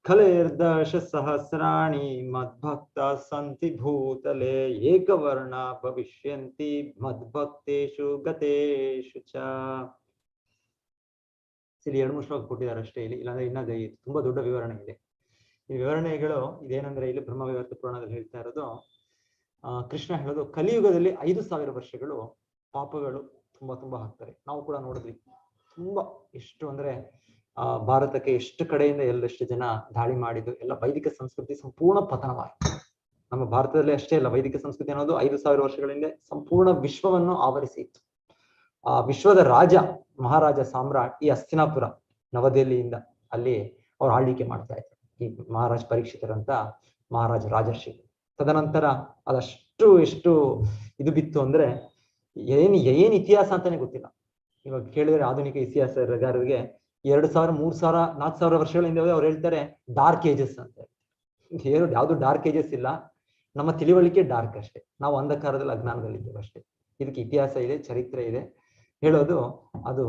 ಖಲೇರ್ದಶ ಸಹಸ್ರಾಣಿ ಮದ್ಭಕ್ತ ಸಂತಿ ಭೂತಲೆ ಏಕವರ್ಣ ಭವಿಷ್ಯಂತಿ ಮದ್ಭಕ್ತೇಷು ಗತೇಷು ಚ. ಇಲ್ಲಿ 2-3 ಶ್ಲೋಕ ಕೊಟ್ಟಿದ್ದಾರೆ ಅಷ್ಟೇ ಇಲ್ಲಿ, ಇಲ್ಲಾಂದ್ರೆ ಇನ್ನದೇ ತುಂಬಾ ದೊಡ್ಡ ವಿವರಣೆ ಇದೆ. ಈ ವಿವರಣೆಗಳು ಇದೇನಂದ್ರೆ ಇಲ್ಲಿ ಬ್ರಹ್ಮವೈವರ್ತ ಪುರಾಣದಲ್ಲಿ ಹೇಳ್ತಾ ಇರೋದು, ಕೃಷ್ಣ ಹೇಳೋದು ಕಲಿಯುಗದಲ್ಲಿ 5000 ವರ್ಷಗಳು ಪಾಪಗಳು ತುಂಬಾ ಆಗ್ತಾರೆ. ನಾವು ಕೂಡ ನೋಡಿದ್ವಿ ತುಂಬಾ, ಎಷ್ಟು ಅಂದ್ರೆ ಭಾರತಕ್ಕೆ ಎಷ್ಟು ಕಡೆಯಿಂದ ಎಲ್ಲೆಷ್ಟು ಜನ ದಾಳಿ ಮಾಡಿದ್ದು, ಎಲ್ಲ ವೈದಿಕ ಸಂಸ್ಕೃತಿ ಸಂಪೂರ್ಣ ಪತನವಾಯಿತು. ನಮ್ಮ ಭಾರತದಲ್ಲಿ ಅಷ್ಟೇ ಅಲ್ಲ, ವೈದಿಕ ಸಂಸ್ಕೃತಿ ಅನ್ನೋದು 5000 ವರ್ಷಗಳ ಹಿಂದೆ ಸಂಪೂರ್ಣ ವಿಶ್ವವನ್ನು ಆವರಿಸಿತ್ತು. ಆ ವಿಶ್ವದ ರಾಜ ಮಹಾರಾಜ ಸಾಮ್ರಾಟ್ ಈ ಹಸ್ತಿನಾಪುರ ನವದೆಹಲಿಯಿಂದ ಅಲ್ಲಿ ಅವ್ರು ಆಳ್ವಿಕೆ ಮಾಡ್ತಾ ಇದ್ರು, ಈ ಮಹಾರಾಜ ಪರೀಕ್ಷಿತರಂತ ಮಹಾರಾಜ ರಾಜರ್ಷಿ. ತದನಂತರ ಅದಷ್ಟು ಎಷ್ಟು ಇದು ಬಿತ್ತು ಅಂದ್ರೆ ಏನ್ ಇತಿಹಾಸ ಅಂತಾನೆ ಗೊತ್ತಿಲ್ಲ. ಇವಾಗ ಕೇಳಿದ್ರೆ ಆಧುನಿಕ ಇತಿಹಾಸಗಾರರಿಗೆ 2000, 3000, 4000 ವರ್ಷಗಳ ಹಿಂದೆ ಅವ್ರು ಹೇಳ್ತಾರೆ ಡಾರ್ಕ್ ಏಜಸ್ ಅಂತ. ಯಾವ್ದು ಡಾರ್ಕ್ ಏಜಸ್ ಇಲ್ಲ, ನಮ್ಮ ತಿಳಿವಳಿಕೆ ಡಾರ್ಕ್ ಅಷ್ಟೇ. ನಾವು ಅಂಧಕಾರದಲ್ಲಿ ಅಜ್ಞಾನದಲ್ಲಿದ್ದೇವೆ ಅಷ್ಟೇ. ಇದಕ್ಕೆ ಇತಿಹಾಸ ಇದೆ, ಚರಿತ್ರೆ ಇದೆ. ಹೇಳೋದು ಅದು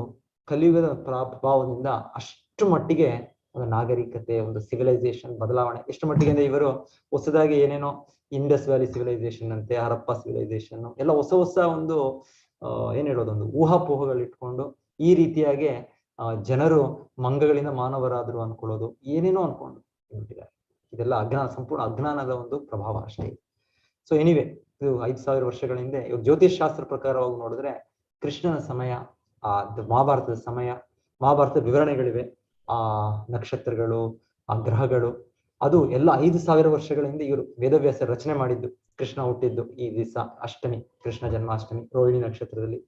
ಕಲಿಯುಗದ ಪ್ರಭಾವದಿಂದ ಅಷ್ಟು ಮಟ್ಟಿಗೆ ಒಂದು ನಾಗರಿಕತೆ, ಒಂದು ಸಿವಿಲೈಸೇಷನ್ ಬದಲಾವಣೆ ಎಷ್ಟು ಮಟ್ಟಿಗೆ ಅಂದ್ರೆ ಇವರು ಹೊಸದಾಗಿ ಏನೇನೋ ಇಂಡಸ್ ವ್ಯಾಲಿ ಸಿವಿಲೈಸೇಷನ್ ಅಂತೆ, ಹರಪ್ಪ ಸಿವಿಲೈಸೇಷನ್ ಎಲ್ಲ ಹೊಸ ಒಂದು ಏನ್ ಹೇಳೋದು, ಒಂದು ಊಹಾಪೋಹಗಳು ಇಟ್ಕೊಂಡು ಈ ರೀತಿಯಾಗಿ ಜನರು ಮಂಗಗಳಿಂದ ಮಾನವರಾದ್ರು ಅನ್ಕೊಳ್ಳೋದು, ಏನೇನೋ ಅನ್ಕೊಂಡು ಬಿಟ್ಟಿದ್ದಾರೆ. ಇದೆಲ್ಲ ಅಜ್ಞಾನ, ಸಂಪೂರ್ಣ ಅಜ್ಞಾನದ ಒಂದು ಪ್ರಭಾವ ಅಷ್ಟೇ. ಸೊ ಎನಿವೆ, ಇದು 5000 ವರ್ಷಗಳ ಹಿಂದೆ. ಇವಾಗ ಜ್ಯೋತಿಷ್ ಶಾಸ್ತ್ರ ಪ್ರಕಾರವಾಗಿ ನೋಡಿದ್ರೆ ಕೃಷ್ಣನ ಸಮಯ, ಮಹಾಭಾರತದ ಸಮಯ, ಮಹಾಭಾರತದ ವಿವರಣೆಗಳಿವೆ, ಆ ನಕ್ಷತ್ರಗಳು, ಆ ಗ್ರಹಗಳು, ಅದು ಎಲ್ಲ 5000 ವರ್ಷಗಳ ಹಿಂದೆ ಇವರು ವೇದವ್ಯಾಸ ರಚನೆ ಮಾಡಿದ್ದು. ಕೃಷ್ಣ ಹುಟ್ಟಿದ್ದು ಈ ದಿವಸ ಅಷ್ಟಮಿ, ಕೃಷ್ಣ ಜನ್ಮಾಷ್ಟಮಿ, ರೋಹಿಣಿ ನಕ್ಷತ್ರದಲ್ಲಿ.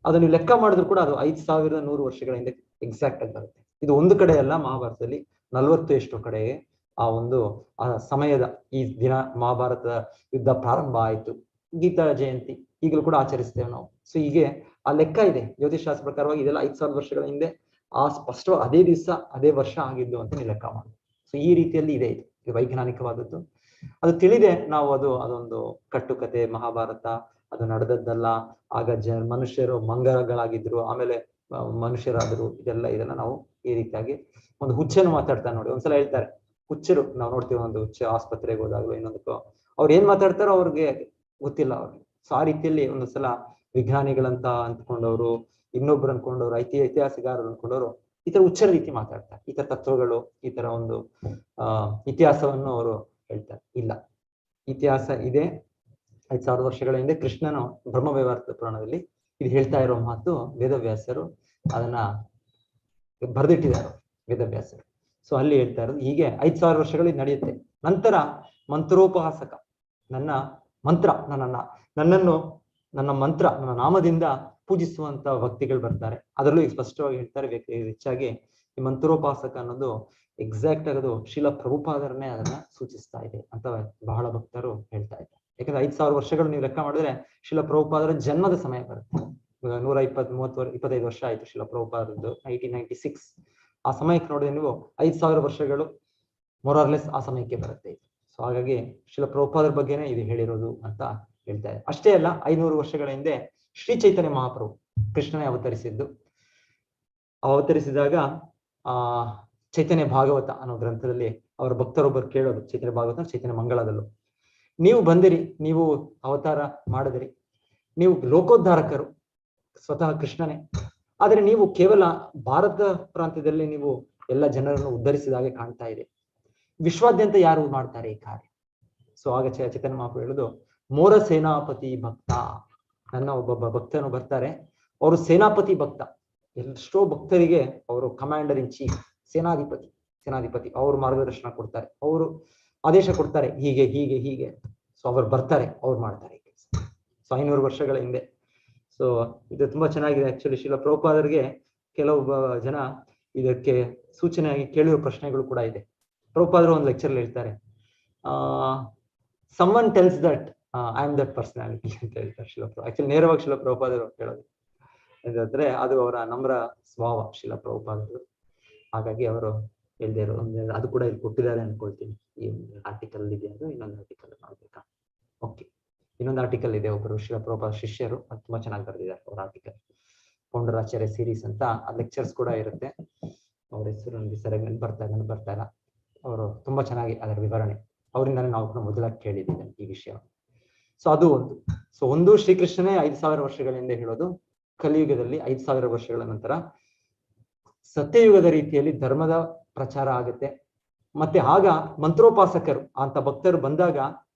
ಅದನ್ನು ಲೆಕ್ಕ ಮಾಡಿದ್ರು ಕೂಡ ಅದು 5100 ವರ್ಷಗಳ ಹಿಂದೆ ಎಕ್ಸಾಕ್ಟ್ ಆಗಿ ಬರುತ್ತೆ. ಇದು ಒಂದು ಕಡೆ ಅಲ್ಲ, ಮಹಾಭಾರತದಲ್ಲಿ 40 ಎಷ್ಟೋ ಕಡೆ ಆ ಒಂದು ಆ ಸಮಯದ ಈ ದಿನ ಮಹಾಭಾರತದ ಯುದ್ಧ ಪ್ರಾರಂಭ ಆಯಿತು. ಗೀತಾ ಜಯಂತಿ ಈಗಲೂ ಕೂಡ ಆಚರಿಸ್ತೇವೆ ನಾವು. ಸೊ ಹೀಗೆ ಆ ಲೆಕ್ಕ ಇದೆ ಜ್ಯೋತಿಷ್ ಶಾಸ್ತ್ರ ಪ್ರಕಾರವಾಗಿ. ಇದೆಲ್ಲ 5000 ವರ್ಷಗಳ ಹಿಂದೆ ಆ ಸ್ಪಷ್ಟ ಅದೇ ದಿವಸ ಅದೇ ವರ್ಷ ಆಗಿದ್ದು ಅಂತ ನೀವು ಲೆಕ್ಕ ಮಾಡಿ. ಸೊ ಈ ರೀತಿಯಲ್ಲಿ ಇದೆ, ಇದು ವೈಜ್ಞಾನಿಕವಾದದ್ದು. ಅದು ತಿಳಿದೆ ನಾವು ಅದೊಂದು ಕಟ್ಟುಕತೆ, ಮಹಾಭಾರತ ಅದು ನಡೆದದ್ದಲ್ಲ. ಆಗ ಮನುಷ್ಯರು ಮಂಗಗಳಾಗಿದ್ರು, ಆಮೇಲೆ ಮನುಷ್ಯರಾದ್ರು. ಇದೆಲ್ಲ ನಾವು ಈ ರೀತಿಯಾಗಿ ಒಂದು ಹುಚ್ಚನ್ನು ಮಾತಾಡ್ತಾರೆ ನೋಡಿ. ಒಂದ್ಸಲ ಹೇಳ್ತಾರೆ ಹುಚ್ಚರು, ನಾವು ನೋಡ್ತೀವಿ ಒಂದು ಹುಚ್ಚ ಆಸ್ಪತ್ರೆಗೆ ಹೋದಾಗ್ಲೂ ಇನ್ನೊಂದಕ್ಕೂ ಅವ್ರು ಏನ್ ಮಾತಾಡ್ತಾರೋ ಅವ್ರಿಗೆ ಗೊತ್ತಿಲ್ಲ ಅವ್ರಿಗೆ. ಸೊ ಆ ರೀತಿಯಲ್ಲಿ ಒಂದೊಂದ್ಸಲ ವಿಜ್ಞಾನಿಗಳಂತ ಅಂದ್ಕೊಂಡವ್ರು, ಇನ್ನೊಬ್ರು ಅನ್ಕೊಂಡವ್ರು, ಇತಿಹಾಸಗಾರರು ಅನ್ಕೊಂಡವ್ರು ಈ ತರ ಹುಚ್ಚರ ರೀತಿ ಮಾತಾಡ್ತಾರೆ. ಈ ತರ ತತ್ವಗಳು, ಈ ತರ ಒಂದು ಇತಿಹಾಸವನ್ನು ಅವರು ಹೇಳ್ತಾರೆ. ಇಲ್ಲ, ಇತಿಹಾಸ ಇದೆ. 5000 ವರ್ಷಗಳ ಹಿಂದೆ ಕೃಷ್ಣನು ಬ್ರಹ್ಮವೈವರ್ತ ಪುರಾಣದಲ್ಲಿ ಇದು ಹೇಳ್ತಾ ಇರೋ ಮಾತು ವೇದವ್ಯಾಸರು ಅದನ್ನ ಬರೆದಿಟ್ಟಿದ್ದಾರೆ, ವೇದವ್ಯಾಸರು. ಸೊ ಅಲ್ಲಿ ಹೇಳ್ತಾ ಇರೋದು ಹೀಗೆ 5000 ವರ್ಷಗಳು ಇದು ನಡೆಯುತ್ತೆ. ನಂತರ ಮಂತ್ರೋಪಹಾಸಕ, ನನ್ನ ಮಂತ್ರ, ನನ್ನನ್ನು ನನ್ನ ಮಂತ್ರ, ನನ್ನ ನಾಮದಿಂದ ಪೂಜಿಸುವಂತ ಭಕ್ತಿಗಳು ಬರ್ತಾರೆ. ಅದರಲ್ಲೂ ಈಗ ಸ್ಪಷ್ಟವಾಗಿ ಹೇಳ್ತಾರೆ ಹೆಚ್ಚಾಗಿ ಈ ಮಂತ್ರೋಪಾಸಕ ಅನ್ನೋದು ಎಕ್ಸಾಕ್ಟ್ ಆಗೋದು ಶ್ರೀಲ ಪ್ರಭುಪಾದರನ್ನೇ ಅದನ್ನ ಸೂಚಿಸ್ತಾ ಇದೆ ಅಂತ ಬಹಳ ಭಕ್ತರು ಹೇಳ್ತಾ ಇದ್ದಾರೆ. ಯಾಕಂದ್ರೆ 5000 ವರ್ಷಗಳು ನೀವು ಲೆಕ್ಕ ಮಾಡಿದ್ರೆ ಶ್ರೀಲ ಪ್ರಭುಪಾದರ ಜನ್ಮದ ಸಮಯ ಬರುತ್ತೆ. 125 ವರ್ಷ ಆಯ್ತು ಶ್ರೀಲ ಪ್ರಭುಪಾದರದ್ದು, 1996. ಆ ಸಮಯಕ್ಕೆ ನೋಡಿದ್ರೆ ನೀವು 5000 ವರ್ಷಗಳು ಮೊರಾರ್ಲೆಸ್ ಆ ಸಮಯಕ್ಕೆ ಬರುತ್ತೆ. ಸೊ ಹಾಗಾಗಿ ಶ್ರೀಲ ಪ್ರಭುಪಾದರ ಬಗ್ಗೆನೇ ಇದು ಹೇಳಿರೋದು ಅಂತ ಹೇಳ್ತಾ ಇದೆ. ಅಷ್ಟೇ ಅಲ್ಲ, 500 ವರ್ಷಗಳ ಹಿಂದೆ ಶ್ರೀ ಚೈತನ್ಯ ಮಹಾಪ್ರಭು ಕೃಷ್ಣನೇ ಅವತರಿಸಿದ್ದು. ಅವತರಿಸಿದಾಗ ಚೈತನ್ಯ ಭಾಗವತ ಅನ್ನೋ ಗ್ರಂಥದಲ್ಲಿ ಅವರ ಭಕ್ತರೊಬ್ಬರು ಕೇಳೋದು, ಚೈತನ್ಯ ಭಾಗವತ ಚೈತನ್ಯ ಮಂಗಳದಲ್ಲೂ, ನೀವು ಬಂದಿರಿ, ನೀವು ಅವತಾರ ಮಾಡಿದಿರಿ, ನೀವು ಲೋಕೋದ್ಧಾರಕರು, ಸ್ವತಃ ಕೃಷ್ಣನೇ. ಆದರೆ ನೀವು ಕೇವಲ ಭಾರತ ಪ್ರಾಂತ್ಯದಲ್ಲಿ ನೀವು ಎಲ್ಲ ಜನರನ್ನು ಉದ್ಧರಿಸಿದಾಗೆ ಕಾಣ್ತಾ ಇದೆ. ವಿಶ್ವಾದ್ಯಂತ ಯಾರು ಮಾಡ್ತಾರೆ ಈ ಕಾರ್ಯ? ಸೊ ಆಗ ಚೈತನ್ಯ ಮಹಾಪ್ರಭು ಹೇಳುದು, ಮೋರ ಸೇನಾಪತಿ ಭಕ್ತ, ನನ್ನ ಒಬ್ಬೊಬ್ಬ ಭಕ್ತನು ಬರ್ತಾರೆ, ಅವರು ಸೇನಾಪತಿ ಭಕ್ತ. ಎಷ್ಟೋ ಭಕ್ತರಿಗೆ ಅವರು ಕಮಾಂಡರ್ ಇನ್ ಚೀಫ್, ಸೇನಾಧಿಪತಿ ಅವರು ಮಾರ್ಗದರ್ಶನ ಕೊಡ್ತಾರೆ, ಅವರು ಆದೇಶ ಕೊಡ್ತಾರೆ, ಹೀಗೆ ಹೀಗೆ ಹೀಗೆ. ಸೊ ಅವ್ರು ಬರ್ತಾರೆ, ಅವ್ರು ಮಾಡ್ತಾರೆ ಕೆಲಸ. ಸೊ 500 ವರ್ಷಗಳ ಹಿಂದೆ. ಸೊ ಇದು ತುಂಬಾ ಚೆನ್ನಾಗಿದೆ. ಆಕ್ಚುಲಿ ಶ್ರೀಲ ಪ್ರಭುಪಾದರಿಗೆ ಕೆಲವು ಜನ ಇದಕ್ಕೆ ಸೂಚನೆಯಾಗಿ ಕೇಳಿರೋ ಪ್ರಶ್ನೆಗಳು ಕೂಡ ಇದೆ. ಪ್ರಭುಪಾದರು ಒಂದು ಲೆಕ್ಚರ್ ಹೇಳ್ತಾರೆ, someone tells that I am that personality ಅಂತ ಹೇಳ್ತಾರೆ ಶ್ರೀಲ ಪ್ರಭು. ಆಕ್ಚುಲಿ ನೇರವಾಗಿ ಶ್ರೀಲ ಪ್ರಭುಪಾದರು ಹೇಳೋದು ಅಂದ್ರೆ ಅದು ಅವರ ನಮ್ರ ಸ್ವಭಾವ ಶ್ರೀಲ ಪ್ರಭುಪಾದರು. ಹಾಗಾಗಿ ಅವರು ಹೇಳ್ದೇ ಇರೋ ಅದು ಕೂಡ ಇಲ್ಲಿ ಕೊಟ್ಟಿದ್ದಾರೆ ಅನ್ಕೊಳ್ತೀನಿ. ಈ ಆರ್ಟಿಕಲ್ ಇದೆ, ಅದು ಇನ್ನೊಂದು ಆರ್ಟಿಕಲ್ ನೋಡ್ಬೇಕಾ? ಓಕೆ, ಇನ್ನೊಂದು ಆರ್ಟಿಕಲ್ ಇದೆ, ಒಬ್ಬರು ಶ್ರೀಲ ಪ್ರಭುಪಾದ ಶಿಷ್ಯರು, ಅದು ತುಂಬಾ ಚೆನ್ನಾಗಿ ಬರೆದಿದ್ದಾರೆ ಅವ್ರ ಆರ್ಟಿಕಲ್. ಪೌಂಡರಾಚಾರ್ಯ ಸೀರೀಸ್ ಅಂತ ಆ ಲೆಕ್ಚರ್ಸ್ ಕೂಡ ಇರುತ್ತೆ. ಅವ್ರ ಹೆಸರು ನನಗೆ ಸರಿಯಾಗಿ ಬರ್ತಾ ಇಲ್ಲ. ಅವರು ತುಂಬಾ ಚೆನ್ನಾಗಿ ಅದರ ವಿವರಣೆ ಅವರಿಂದಾನೇ ನಾವು ಕೂಡ ಮೊದಲಾಗಿ ಕೇಳಿದ್ದೀವಿ ಈ ವಿಷಯ. ಸೊ ಅದು ಒಂದು ಶ್ರೀಕೃಷ್ಣನೇ 5000 ವರ್ಷಗಳ ಹಿಂದೆ ಹೇಳೋದು. ಕಲಿಯುಗದಲ್ಲಿ 5000 ವರ್ಷಗಳ ನಂತರ ಸತ್ಯಯುಗದ ರೀತಿಯಲ್ಲಿ ಧರ್ಮದ ಪ್ರಚಾರ ಆಗುತ್ತೆ. ಮತ್ತೆ ಆಗ ಮಂತ್ರೋಪಾಸಕರು ಅಂತ ಭಕ್ತರು ಬಂದಾಗ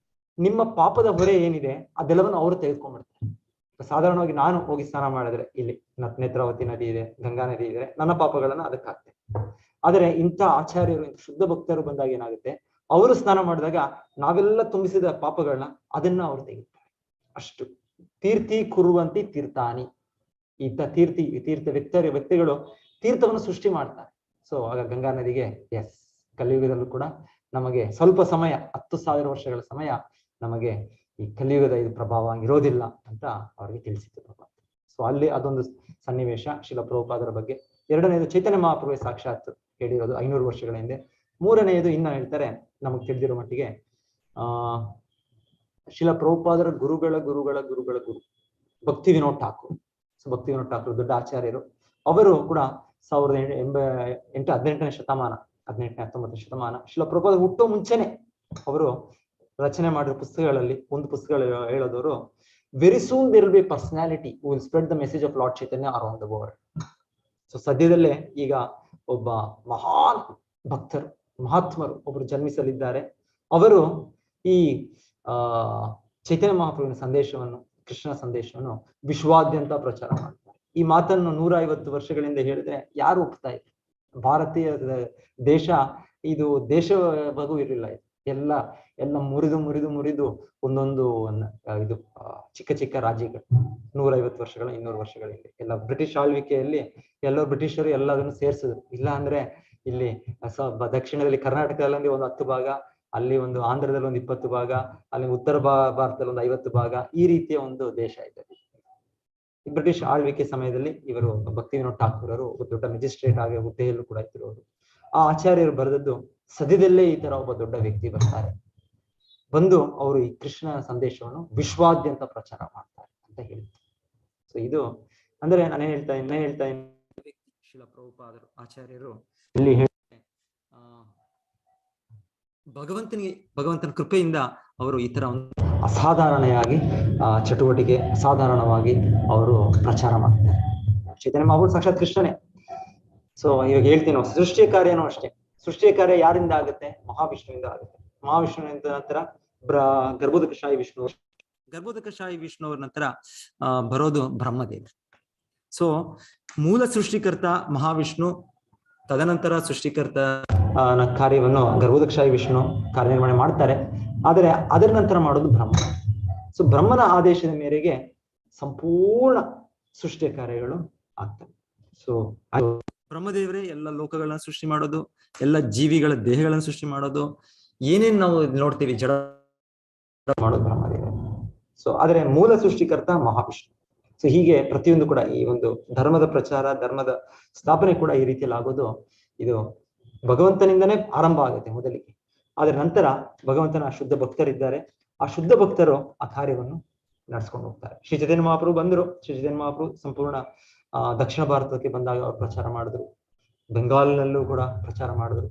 ನಿಮ್ಮ ಪಾಪದ ಹೊರೆ ಏನಿದೆ ಅದೆಲ್ಲವನ್ನು ಅವರು ತೆಗೆದುಕೊಂಡ್ಬಿಡ್ತಾರೆ. ಸಾಧಾರಣವಾಗಿ ನಾನು ಹೋಗಿ ಸ್ನಾನ ಮಾಡಿದ್ರೆ, ಇಲ್ಲಿ ನೇತ್ರಾವತಿ ನದಿ ಇದೆ, ಗಂಗಾ ನದಿ ಇದೆ, ನನ್ನ ಪಾಪಗಳನ್ನ ಅದಕ್ಕೆ ಹಾಕ್ತೆ. ಆದರೆ ಇಂಥ ಆಚಾರ್ಯರು, ಇಂಥ ಶುದ್ಧ ಭಕ್ತರು ಬಂದಾಗ ಏನಾಗುತ್ತೆ, ಅವರು ಸ್ನಾನ ಮಾಡಿದಾಗ ನಾವೆಲ್ಲ ತುಂಬಿಸಿದ ಪಾಪಗಳನ್ನ ಅದನ್ನ ಅವರು ತೆಗಿತಾರೆ. ಅಷ್ಟು ತೀರ್ಥಿ ಕುರುವಂತಿ ತೀರ್ಥಾನಿ, ತೀರ್ಥ ವ್ಯಕ್ತಿಗಳು ತೀರ್ಥವನ್ನು ಸೃಷ್ಟಿ ಮಾಡ್ತಾರೆ. ಸೊ ಆಗ ಗಂಗಾ ನದಿಗೆ ಕಲಿಯುಗದಲ್ಲೂ ಕೂಡ ನಮಗೆ ಸ್ವಲ್ಪ ಸಮಯ, 10,000 ವರ್ಷಗಳ ಸಮಯ ನಮಗೆ ಈ ಕಲಿಯುಗದ ಇದು ಪ್ರಭಾವ ಇರೋದಿಲ್ಲ ಅಂತ ಅವ್ರಿಗೆ ತಿಳಿಸಿತ್ತು. ಸೊ ಅಲ್ಲಿ ಅದೊಂದು ಸನ್ನಿವೇಶ ಶ್ರೀಲ ಪ್ರಭುಪಾದರ ಬಗ್ಗೆ. ಎರಡನೇದು ಚೈತನ್ಯ ಮಹಾಪ್ರಭು ಸಾಕ್ಷಾತ್ ಹೇಳಿರೋದು 500 ವರ್ಷಗಳ ಹಿಂದೆ. ಮೂರನೆಯದು ಇನ್ನ ಹೇಳ್ತಾರೆ ನಮಗೆ ತಿಳಿದಿರೋ ಮಟ್ಟಿಗೆ ಶ್ರೀಲ ಪ್ರಭುಪಾದರ ಗುರುಗಳ ಗುರು ಭಕ್ತಿ ವಿನೋದ್ ಠಾಕೂರ್. ಸೊ ಭಕ್ತಿ ವಿನೋದ್ ಠಾಕೂರ್ ದೊಡ್ಡ ಆಚಾರ್ಯರು. ಅವರು ಕೂಡ 18ನೇ ಶತಮಾನ 19ನೇ ಶತಮಾನ ಶ್ರೀಲ ಪ್ರಭುಪಾದ ಹುಟ್ಟೋ ಮುಂಚೆನೆ ಅವರು ರಚನೆ ಮಾಡಿರೋ ಪುಸ್ತಕಗಳಲ್ಲಿ ಒಂದು ಪುಸ್ತಕ ಹೇಳೋದವರು, very soon there will be personality who will spread the message of lord Chaitanya around the world. So ಸದ್ಯದಲ್ಲೇ ಈಗ ಒಬ್ಬ ಮಹಾನ್ ಭಕ್ತರು, ಮಹಾತ್ಮರು ಒಬ್ಬರು ಜನ್ಮಿಸಲಿದ್ದಾರೆ. ಅವರು ಈ ಚೈತನ್ಯ ಮಹಾಪ್ರಭುವಿನ ಸಂದೇಶವನ್ನು, ಕೃಷ್ಣ ಸಂದೇಶವನ್ನು ವಿಶ್ವಾದ್ಯಂತ ಪ್ರಚಾರ ಮಾಡ್ತಾರೆ. ಈ ಮಾತನ್ನು 150 ವರ್ಷಗಳಿಂದ ಹೇಳಿದ್ರೆ ಯಾರು ಒಪ್ತಾ ಇದ್ರು? ಭಾರತೀಯ ದೇಶ ಇದು ದೇಶ ಬಗೂ ಇರಲಿಲ್ಲ. ಎಲ್ಲ ಮುರಿದು ಒಂದೊಂದು ಇದು ಚಿಕ್ಕ ರಾಜ್ಯಗಳು 150 ವರ್ಷಗಳ 200 ವರ್ಷಗಳ ಹಿಂದೆ ಎಲ್ಲ ಬ್ರಿಟಿಷ್ ಆಳ್ವಿಕೆಯಲ್ಲಿ ಎಲ್ಲರೂ ಬ್ರಿಟಿಷರು ಎಲ್ಲದನ್ನು ಸೇರಿಸಿದ್ರು. ಇಲ್ಲ ಅಂದ್ರೆ ಇಲ್ಲಿ ದಕ್ಷಿಣದಲ್ಲಿ ಕರ್ನಾಟಕದಲ್ಲಿ ಒಂದು 10 ಭಾಗ, ಅಲ್ಲಿ ಒಂದು ಆಂಧ್ರದಲ್ಲಿ ಒಂದು 20 ಭಾಗ, ಅಲ್ಲಿ ಉತ್ತರ ಭಾರತದಲ್ಲಿ ಒಂದು 50 ಭಾಗ, ಈ ರೀತಿಯ ಒಂದು ದೇಶ ಇದೆ. ಬ್ರಿಟಿಷ್ ಆಳ್ವಿಕೆ ಸಮಯದಲ್ಲಿ ಇವರು ಭಕ್ತಿ ವಿನೋದ್ ಠಾಕೂರ್ ಅವರು ಒಬ್ಬ ದೊಡ್ಡ ಮೆಜಿಸ್ಟ್ರೇಟ್ ಆಗಿ ಹುದ್ದೆಯಲ್ಲೂ ಕೂಡ ಇದ್ರು ಅವರು. ಆ ಆಚಾರ್ಯರು ಬರೆದದ್ದು, ಸದ್ಯದಲ್ಲೇ ಈ ತರ ಒಬ್ಬ ದೊಡ್ಡ ವ್ಯಕ್ತಿ ಬರ್ತಾರೆ, ಬಂದು ಅವರು ಈ ಕೃಷ್ಣ ಸಂದೇಶವನ್ನು ವಿಶ್ವಾದ್ಯಂತ ಪ್ರಚಾರ ಮಾಡ್ತಾರೆ ಅಂತ ಹೇಳಿದ್ರು. ಸೊ ಇದು ಅಂದ್ರೆ ನಾನೇ ಹೇಳ್ತಾ ಇದ್ದೀನಿ ಶ್ರೀಲ ಪ್ರಭುಪಾದರು ಆಚಾರ್ಯರು ಇಲ್ಲಿ ಭಗವಂತನ ಕೃಪೆಯಿಂದ ಅವರು ಈ ತರ ಒಂದು ಅಸಾಧಾರಣವಾಗಿ ಚಟುವಟಿಕೆ ಅಸಾಧಾರಣವಾಗಿ ಅವರು ಪ್ರಚಾರ ಮಾಡ್ತಾರೆ. ಚೈತನ್ಯ ಮಹಾಪ್ರಭು ಸಾಕ್ಷಾತ್ ಕೃಷ್ಣನೇ. ಸೊ ಇವಾಗ ಹೇಳ್ತೀನಿ, ಸೃಷ್ಟಿಯ ಕಾರ್ಯನೂ ಅಷ್ಟೇ. ಸೃಷ್ಟಿಯ ಕಾರ್ಯ ಯಾರಿಂದ ಆಗುತ್ತೆ? ಮಹಾವಿಷ್ಣುವಿಂದ ಆಗುತ್ತೆ. ಮಹಾವಿಷ್ಣುವಿನ ನಂತರ ಗರ್ಭೋದಕಶಾಹಿ ವಿಷ್ಣು ಅವ್ರ ನಂತರ ಬರೋದು ಬ್ರಹ್ಮದೇವರು. ಸೊ ಮೂಲ ಸೃಷ್ಟಿಕರ್ತ ಮಹಾವಿಷ್ಣು, ತದನಂತರ ಸೃಷ್ಟಿಕರ್ತ ಕಾರ್ಯವನ್ನು ಗರ್ಭೋದಕಶಾಹಿ ವಿಷ್ಣು ಕಾರ್ಯನಿರ್ವಹಣೆ ಮಾಡ್ತಾರೆ. ಆದರೆ ಅದರ ನಂತರ ಮಾಡೋದು ಬ್ರಹ್ಮ. ಸೊ ಬ್ರಹ್ಮನ ಆದೇಶದ ಮೇರೆಗೆ ಸಂಪೂರ್ಣ ಸೃಷ್ಟಿಯ ಕಾರ್ಯಗಳು ಆಗ್ತವೆ. ಸೊ ಬ್ರಹ್ಮದೇವರೇ ಎಲ್ಲ ಲೋಕಗಳನ್ನ ಸೃಷ್ಟಿ ಮಾಡೋದು, ಎಲ್ಲ ಜೀವಿಗಳ ದೇಹಗಳನ್ನು ಸೃಷ್ಟಿ ಮಾಡೋದು, ಏನೇನ್ ನಾವು ನೋಡ್ತೀವಿ ಜಡ ಮಾಡೋದು ಬ್ರಹ್ಮದೇವರೇ. ಸೊ ಆದ್ರೆ ಮೂಲ ಸೃಷ್ಟಿಕರ್ತ ಮಹಾವಿಷ್ಣು. ಸೊ ಹೀಗೆ ಪ್ರತಿಯೊಂದು ಕೂಡ ಈ ಒಂದು ಧರ್ಮದ ಪ್ರಚಾರ, ಧರ್ಮದ ಸ್ಥಾಪನೆ ಕೂಡ ಈ ರೀತಿಯಲ್ಲಿ ಆಗೋದು ಇದು ಭಗವಂತನಿಂದನೇ ಆರಂಭ ಆಗುತ್ತೆ ಮೊದಲಿಗೆ. ಆದ್ರೆ ನಂತರ ಭಗವಂತನ ಶುದ್ಧ ಭಕ್ತರಿದ್ದಾರೆ, ಆ ಶುದ್ಧ ಭಕ್ತರು ಆ ಕಾರ್ಯವನ್ನು ನಡ್ಸ್ಕೊಂಡು ಹೋಗ್ತಾರೆ. ಶ್ರೀ ಚೈತನ್ಯ ಮಹಾಪ್ರಭು ಬಂದರು. ಶ್ರೀ ಚೈತನ್ಯ ಮಹಾಪ್ರಭು ಸಂಪೂರ್ಣ ದಕ್ಷಿಣ ಭಾರತಕ್ಕೆ ಬಂದಾಗ ಅವರು ಪ್ರಚಾರ ಮಾಡಿದ್ರು. ಬೆಂಗಾಲ್ನಲ್ಲೂ ಕೂಡ ಪ್ರಚಾರ ಮಾಡಿದ್ರು.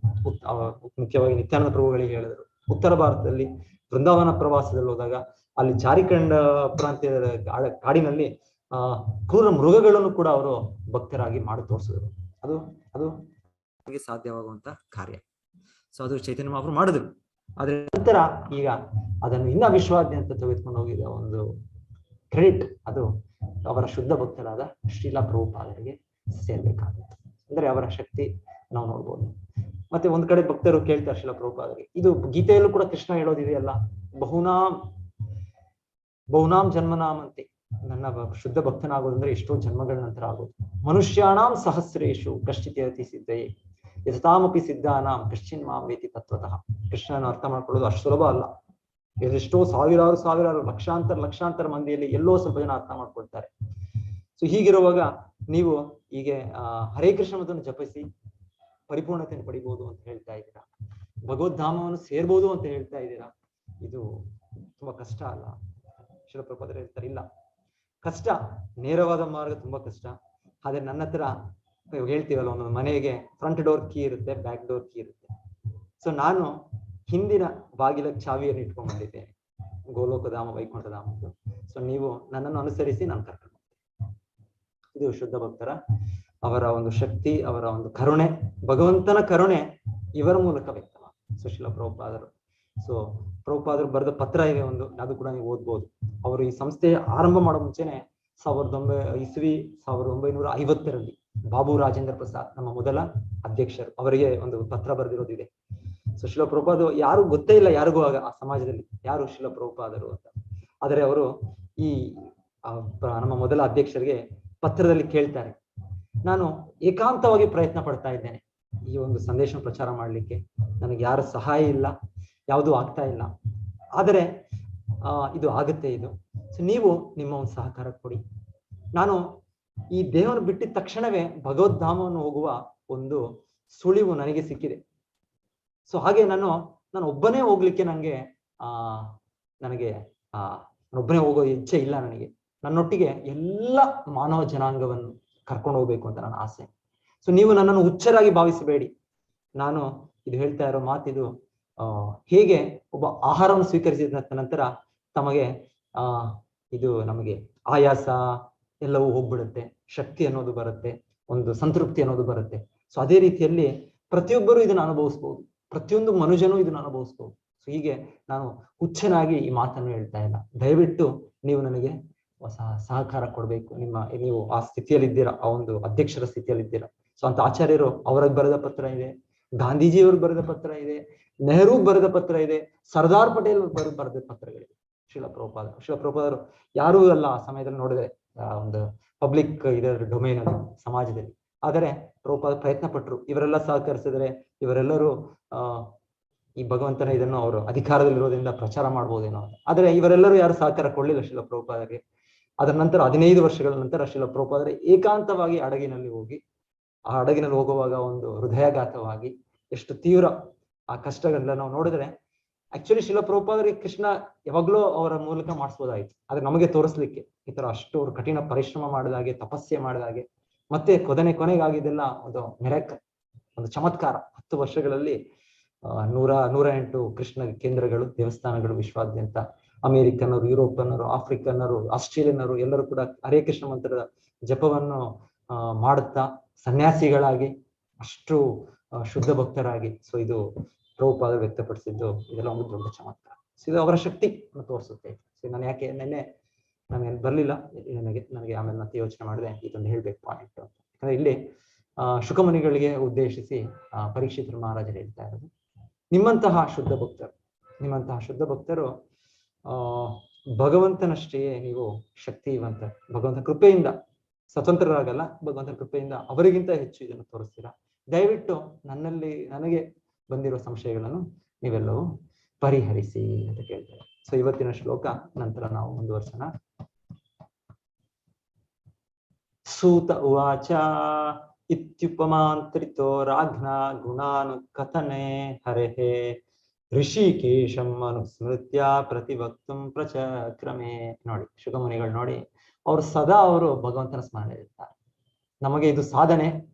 ಮುಖ್ಯವಾಗಿ ನಿತ್ಯಾನಂದ ಪ್ರಭುಗಳಿಗೆ ಹೇಳಿದ್ರು. ಉತ್ತರ ಭಾರತದಲ್ಲಿ ವೃಂದಾವನ ಪ್ರವಾಸದಲ್ಲಿ ಹೋದಾಗ ಅಲ್ಲಿ ಜಾರಿಖಂಡ ಪ್ರಾಂತ್ಯದ ಕಾಡಿನಲ್ಲಿ ಕ್ರೂರ ಮೃಗಗಳನ್ನು ಕೂಡ ಅವರು ಭಕ್ತರಾಗಿ ಮಾಡಿ ತೋರಿಸಿದ್ರು. ಅದು ಸಾಧ್ಯವಾಗುವಂತ ಕಾರ್ಯ. ಸೊ ಅದು ಚೈತನ್ಯ ಮಹಾಪ್ರಭು ಮಾಡಿದ್ರು. ಆದ್ರೆ ನಂತರ ಈಗ ಅದನ್ನು ಇನ್ನ ವಿಶ್ವಾದ್ಯಂತ ತೆಗೆದುಕೊಂಡು ಹೋಗಿದ ಒಂದು ಕ್ರೆಡಿಟ್ ಅದು ಅವರ ಶುದ್ಧ ಭಕ್ತರಾದ ಶ್ರೀಲ ಪ್ರಭುಪಾದರಿಗೆ ಸೇರ್ಬೇಕಾಗುತ್ತೆ. ಅಂದ್ರೆ ಅವರ ಶಕ್ತಿ ನಾವು ನೋಡ್ಬೋದು. ಮತ್ತೆ ಒಂದ್ ಕಡೆ ಭಕ್ತರು ಕೇಳ್ತಾರೆ ಶ್ರೀಲ ಪ್ರಭುಪಾದರಿಗೆ, ಇದು ಗೀತೆಯಲ್ಲೂ ಕೂಡ ಕೃಷ್ಣ ಹೇಳೋದಿದೆಯಲ್ಲ, ಬಹುನಾಂ ಜನ್ಮನಾಮಂತೆ, ನನ್ನ ಶುದ್ಧ ಭಕ್ತನಾಗೋದಂದ್ರೆ ಎಷ್ಟೋ ಜನ್ಮಗಳ ನಂತರ ಆಗೋದು. ಮನುಷ್ಯಾಣಾಂ ಸಹಸ್ರೇಶು ಕಶ್ಚಿತ್ ಸಿದ್ಧಯೇ ಯಥಾಮಪಿ ಸಿದ್ಧಾನಾಂ ಕಶ್ಚಿನ್ ಮಾಂ ವೇತಿ ತತ್ವತಃ. ಕೃಷ್ಣನ ಅರ್ಥ ಮಾಡ್ಕೊಳ್ಳೋದು ಅಷ್ಟು ಸುಲಭ ಅಲ್ಲ. ಎಷ್ಟೋ ಸಾವಿರಾರು ಲಕ್ಷಾಂತರ ಮಂದಿಯಲ್ಲಿ ಎಲ್ಲೋ ಸ್ವಲ್ಪ ಜನ ಅರ್ಥ ಮಾಡ್ಕೊಳ್ತಾರೆ. ಸೊ ಹೀಗಿರುವಾಗ ನೀವು ಹೀಗೆ ಹರೇ ಕೃಷ್ಣ ಮತವನ್ನು ಜಪಿಸಿ ಪರಿಪೂರ್ಣತೆಯನ್ನು ಪಡಿಬಹುದು ಅಂತ ಹೇಳ್ತಾ ಇದ್ದೀರಾ, ಭಗವದ್ಧಾಮವನ್ನು ಸೇರ್ಬೋದು ಅಂತ ಹೇಳ್ತಾ ಇದ್ದೀರಾ. ಇದು ತುಂಬಾ ಕಷ್ಟ ಅಲ್ಲ? ಶ್ರೀಲ ಪ್ರಭುಪಾದರು ಹೇಳ್ತಾರೆ, ಇಲ್ಲ ಕಷ್ಟ, ನೇರವಾದ ಮಾರ್ಗ ತುಂಬಾ ಕಷ್ಟ. ಆದ್ರೆ ನನ್ನ ಹತ್ರ ಹೇಳ್ತೀವಲ್ಲ, ಒಂದೊಂದು ಮನೆಗೆ ಫ್ರಂಟ್ ಡೋರ್ ಕೀ ಇರುತ್ತೆ, ಬ್ಯಾಕ್ ಡೋರ್ ಕೀ ಇರುತ್ತೆ. ಸೊ ನಾನು ಹಿಂದಿನ ಬಾಗಿಲ ಚಾವಿಯನ್ನು ಇಟ್ಕೊಂಡ್ಬಂದಿದ್ದೇನೆ, ಗೋಲೋಕಧಾಮ ವೈಕುಂಠಧಾಮದ್ದು. ಸೊ ನೀವು ನನ್ನನ್ನು ಅನುಸರಿಸಿ ನಾನು ಕರ್ಕೊಂಡು ಹೋಗ್ತೇನೆ. ಇದು ಶುದ್ಧ ಭಕ್ತರ ಅವರ ಒಂದು ಶಕ್ತಿ, ಅವರ ಒಂದು ಕರುಣೆ, ಭಗವಂತನ ಕರುಣೆ ಇವರ ಮೂಲಕ ವ್ಯಕ್ತವಾಗುತ್ತೆ. ಸೊ ಶ್ರೀಲ ಪ್ರಭುಪಾದರು. ಸೊ ಪ್ರಭುಪಾದರು ಬರೆದ ಪತ್ರ ಇದೆ ಒಂದು, ಅದು ಕೂಡ ನೀವು ಓದ್ಬೋದು. ಅವರು ಈ ಸಂಸ್ಥೆ ಆರಂಭ ಮಾಡೋ ಮುಂಚೆನೆ 1950ರಲ್ಲಿ ಬಾಬು ರಾಜೇಂದ್ರ ಪ್ರಸಾದ್ ನಮ್ಮ ಮೊದಲ ಅಧ್ಯಕ್ಷರು, ಅವರಿಗೆ ಒಂದು ಪತ್ರ ಬರೆದಿರೋದಿದೆ. ಸೊ ಶ್ರೀಲ ಪ್ರಭುಪಾದರು ಯಾರು ಗೊತ್ತೇ ಇಲ್ಲ ಯಾರಿಗೂ ಆಗ ಆ ಸಮಾಜದಲ್ಲಿ ಯಾರು ಶ್ರೀಲ ಪ್ರಭುಪಾದರು ಅಂತ. ಆದರೆ ಅವರು ಈ ನಮ್ಮ ಮೊದಲ ಅಧ್ಯಕ್ಷರಿಗೆ ಪತ್ರದಲ್ಲಿ ಕೇಳ್ತಾರೆ, ನಾನು ಏಕಾಂತವಾಗಿ ಪ್ರಯತ್ನ ಪಡ್ತಾ ಇದ್ದೇನೆ ಈ ಒಂದು ಸಂದೇಶ ಪ್ರಚಾರ ಮಾಡ್ಲಿಕ್ಕೆ, ನನಗೆ ಯಾರ ಸಹಾಯ ಇಲ್ಲ, ಯಾವುದೂ ಆಗ್ತಾ ಇಲ್ಲ, ಆದರೆ ಇದು ಆಗುತ್ತೆ ಇದು. ಸೊ ನೀವು ನಿಮ್ಮ ಒಂದು ಸಹಕಾರ ಕೊಡಿ. ನಾನು ಈ ದೇಹವನ್ನು ಬಿಟ್ಟಿದ ತಕ್ಷಣವೇ ಭಗವದ್ಧಾಮವನ್ನು ಹೋಗುವ ಒಂದು ಸುಳಿವು ನನಗೆ ಸಿಕ್ಕಿದೆ. ಸೊ ಹಾಗೆ ನಾನು ಒಬ್ಬನೇ ಹೋಗ್ಲಿಕ್ಕೆ ನನಗೆ ಒಬ್ಬನೇ ಹೋಗೋ ಇಚ್ಛೆ ಇಲ್ಲ. ನನಗೆ ನನ್ನೊಟ್ಟಿಗೆ ಎಲ್ಲ ಮಾನವ ಜನಾಂಗವನ್ನು ಕರ್ಕೊಂಡು ಹೋಗ್ಬೇಕು ಅಂತ ನನ್ನ ಆಸೆ. ಸೊ ನೀವು ನನ್ನನ್ನು ಹುಚ್ಚರಾಗಿ ಭಾವಿಸಬೇಡಿ. ನಾನು ಇದು ಹೇಳ್ತಾ ಇರೋ ಮಾತಿದು ಹೇಗೆ ಒಬ್ಬ ಆಹಾರವನ್ನು ಸ್ವೀಕರಿಸಿದ ನಂತರ ತಮಗೆ ಇದು ನಮಗೆ ಆಯಾಸ ಎಲ್ಲವೂ ಹೋಗ್ಬಿಡುತ್ತೆ, ಶಕ್ತಿ ಅನ್ನೋದು ಬರುತ್ತೆ, ಒಂದು ಸಂತೃಪ್ತಿ ಅನ್ನೋದು ಬರುತ್ತೆ. ಸೊ ಅದೇ ರೀತಿಯಲ್ಲಿ ಪ್ರತಿಯೊಬ್ಬರು ಇದನ್ನು ಅನುಭವಿಸ್ಬೋದು, ಪ್ರತಿಯೊಂದು ಮನುಷ್ಯನೂ ಇದನ್ನು ಅನುಭವಿಸ್ಬೋದು. ಸೊ ಹೀಗೆ ನಾನು ಹುಚ್ಚನಾಗಿ ಈ ಮಾತನ್ನು ಹೇಳ್ತಾ ಇಲ್ಲ. ದಯವಿಟ್ಟು ನೀವು ನನಗೆ ಸಹಕಾರ ಕೊಡ್ಬೇಕು. ನೀವು ಆ ಸ್ಥಿತಿಯಲ್ಲಿದ್ದೀರಾ, ಆ ಒಂದು ಅಧ್ಯಕ್ಷರ ಸ್ಥಿತಿಯಲ್ಲಿದ್ದೀರಾ. ಸೊ ಅಂತ ಆಚಾರ್ಯರು ಅವರಿಗೆ ಬರೆದ ಪತ್ರ ಇದೆ, ಗಾಂಧೀಜಿಯವ್ರಿಗೆ ಬರೆದ ಪತ್ರ ಇದೆ, ನೆಹರು ಬರೆದ ಪತ್ರ ಇದೆ, ಸರ್ದಾರ್ ಪಟೇಲ್ ಬರೆದ ಪತ್ರಗಳಿದೆ. ಶ್ರೀಲ ಪ್ರಭುಪಾದರು ಯಾರೂ ಅಲ್ಲ ಆ ಸಮಯದಲ್ಲಿ ನೋಡಿದ್ರೆ, ಒಂದು ಪಬ್ಲಿಕ್ ಇದರ ಡೊಮೇನ್ ಅಲ್ಲಿ ಸಮಾಜದಲ್ಲಿ. ಆದರೆ ಪ್ರಭುಪಾದ ಪ್ರಯತ್ನ ಪಟ್ಟರು, ಇವರೆಲ್ಲ ಸಹಕರಿಸಿದ್ರೆ ಇವರೆಲ್ಲರೂ ಈ ಭಗವಂತನ ಇದನ್ನು ಅವರು ಅಧಿಕಾರದಲ್ಲಿರೋದ್ರಿಂದ ಪ್ರಚಾರ ಮಾಡ್ಬೋದೇನೋ. ಆದರೆ ಇವರೆಲ್ಲರೂ ಯಾರು ಸಹಕಾರ ಕೊಡ್ಲಿಲ್ಲ ಶ್ರೀಲ ಪ್ರಭುಪಾದರಿಗೆ. ಅದರ ನಂತರ 15 ವರ್ಷಗಳ ನಂತರ ಶ್ರೀಲ ಪ್ರಭುಪಾದರು ಏಕಾಂತವಾಗಿ ಹಡಗಿನಲ್ಲಿ ಹೋಗಿ, ಆ ಹಡಗಿನಲ್ಲಿ ಹೋಗುವಾಗ ಒಂದು ಹೃದಯಾಘಾತವಾಗಿ ಎಷ್ಟು ತೀವ್ರ ಆ ಕಷ್ಟಗಳನ್ನ ನಾವು ನೋಡಿದ್ರೆ ಆಕ್ಚುಲಿ ಶಿಲ ಪ್ರಭುಪಾದರಿಗೆ ಕೃಷ್ಣ ಯಾವಾಗ್ಲೂ ಅವರ ಮೂಲಕ ಮಾಡಿಸ್ಬೋದಾಯ್ತು, ಆದ್ರೆ ನಮಗೆ ತೋರಿಸ್ಲಿಕ್ಕೆ ಈ ತರ ಅಷ್ಟು ಅವ್ರು ಕಠಿಣ ಪರಿಶ್ರಮ ಮಾಡಿದಾಗೆ, ತಪಸ್ಸೆ ಮಾಡಿದಾಗೆ, ಮತ್ತೆ ಕೊನೆಗಾಗಿದ್ದೆಲ್ಲ ಒಂದು ಮಿರಾಕಲ್, ಒಂದು ಚಮತ್ಕಾರ. 10 ವರ್ಷಗಳಲ್ಲಿ 108 ಕೃಷ್ಣ ಕೇಂದ್ರಗಳು, ದೇವಸ್ಥಾನಗಳು ವಿಶ್ವಾದ್ಯಂತ. ಅಮೆರಿಕನ್ನರು, ಯುರೋಪನ್ನರು, ಆಫ್ರಿಕನ್ನರು, ಆಸ್ಟ್ರೇಲಿಯನ್ನರು ಎಲ್ಲರೂ ಕೂಡ ಹರೇ ಕೃಷ್ಣ ಮಂತ್ರದ ಜಪವನ್ನು ಮಾಡುತ್ತಾ ಸನ್ಯಾಸಿಗಳಾಗಿ, ಅಷ್ಟು ಶುದ್ಧ ಭಕ್ತರಾಗಿ. ಸೊ ಇದು ಪ್ರಭುಪಾದ ವ್ಯಕ್ತಪಡಿಸಿದ್ದು, ಇದೆಲ್ಲ ಒಂದು ದೊಡ್ಡ ಚಮತ್ಕಾರ. ಸೊ ಇದು ಅವರ ಶಕ್ತಿ ತೋರಿಸುತ್ತೆ. ಸೊ ನಾನು ಯಾಕೆ ನೆನ್ನೆ ನಾನು ಬರ್ಲಿಲ್ಲ, ನನಗೆ ಆಮೇಲೆ ಮತ್ತೆ ಯೋಚನೆ ಮಾಡಿದೆ ಇದೊಂದು ಹೇಳ್ಬೇಕು ಪಾಯಿಂಟ್ ಅಂತ. ಯಾಕಂದ್ರೆ ಇಲ್ಲಿ ಶುಕಮುನಿಗಳಿಗೆ ಉದ್ದೇಶಿಸಿ ಪರೀಕ್ಷಿತ ಮಹಾರಾಜರು ಹೇಳ್ತಾ ಇರೋದು, ನಿಮ್ಮಂತಹ ಶುದ್ಧ ಭಕ್ತರು ಭಗವಂತನಷ್ಟೇ ನೀವು ಶಕ್ತಿವಂತ, ಭಗವಂತ ಕೃಪೆಯಿಂದ ಸ್ವತಂತ್ರರಾಗಲ್ಲ, ಭಗವಂತನ ಕೃಪೆಯಿಂದ ಅವರಿಗಿಂತ ಹೆಚ್ಚು ಇದನ್ನು ತೋರಿಸ್ತೀರಾ. ದಯವಿಟ್ಟು ನನಗೆ ಬಂದಿರೋ ಸಂಶಯಗಳನ್ನು ನೀವೆಲ್ಲವೂ ಪರಿಹರಿಸಿ ಅಂತ ಕೇಳ್ತಾರೆ. ಸೊ ಇವತ್ತಿನ ಶ್ಲೋಕ ನಂತರ ನಾವು ಮುಂದುವರ್ಸೋಣ. ಸೂತ ಉವಾಚ ಇತ್ಯುಪಮಾಂತ್ರಿತೋ ರಾಘ್ನ ಗುಣಾನುಕಥನೆ ಹರೇಃ ಋಷಿಕೇಶಂ ಅನುಸ್ಮೃತ್ಯ ಪ್ರತಿವಕ್ತುಂ ಪ್ರಚಕ್ರಮೆ. ನೋಡಿ ಶುಕಮುನಿಗಳು ನೋಡಿ, ಅವರು ಸದಾ ಅವರು ಭಗವಂತನ ಸ್ಮರಣೆ ಇರ್ತಾರೆ. ನಮಗೆ ಇದು ಸಾಧನೆ,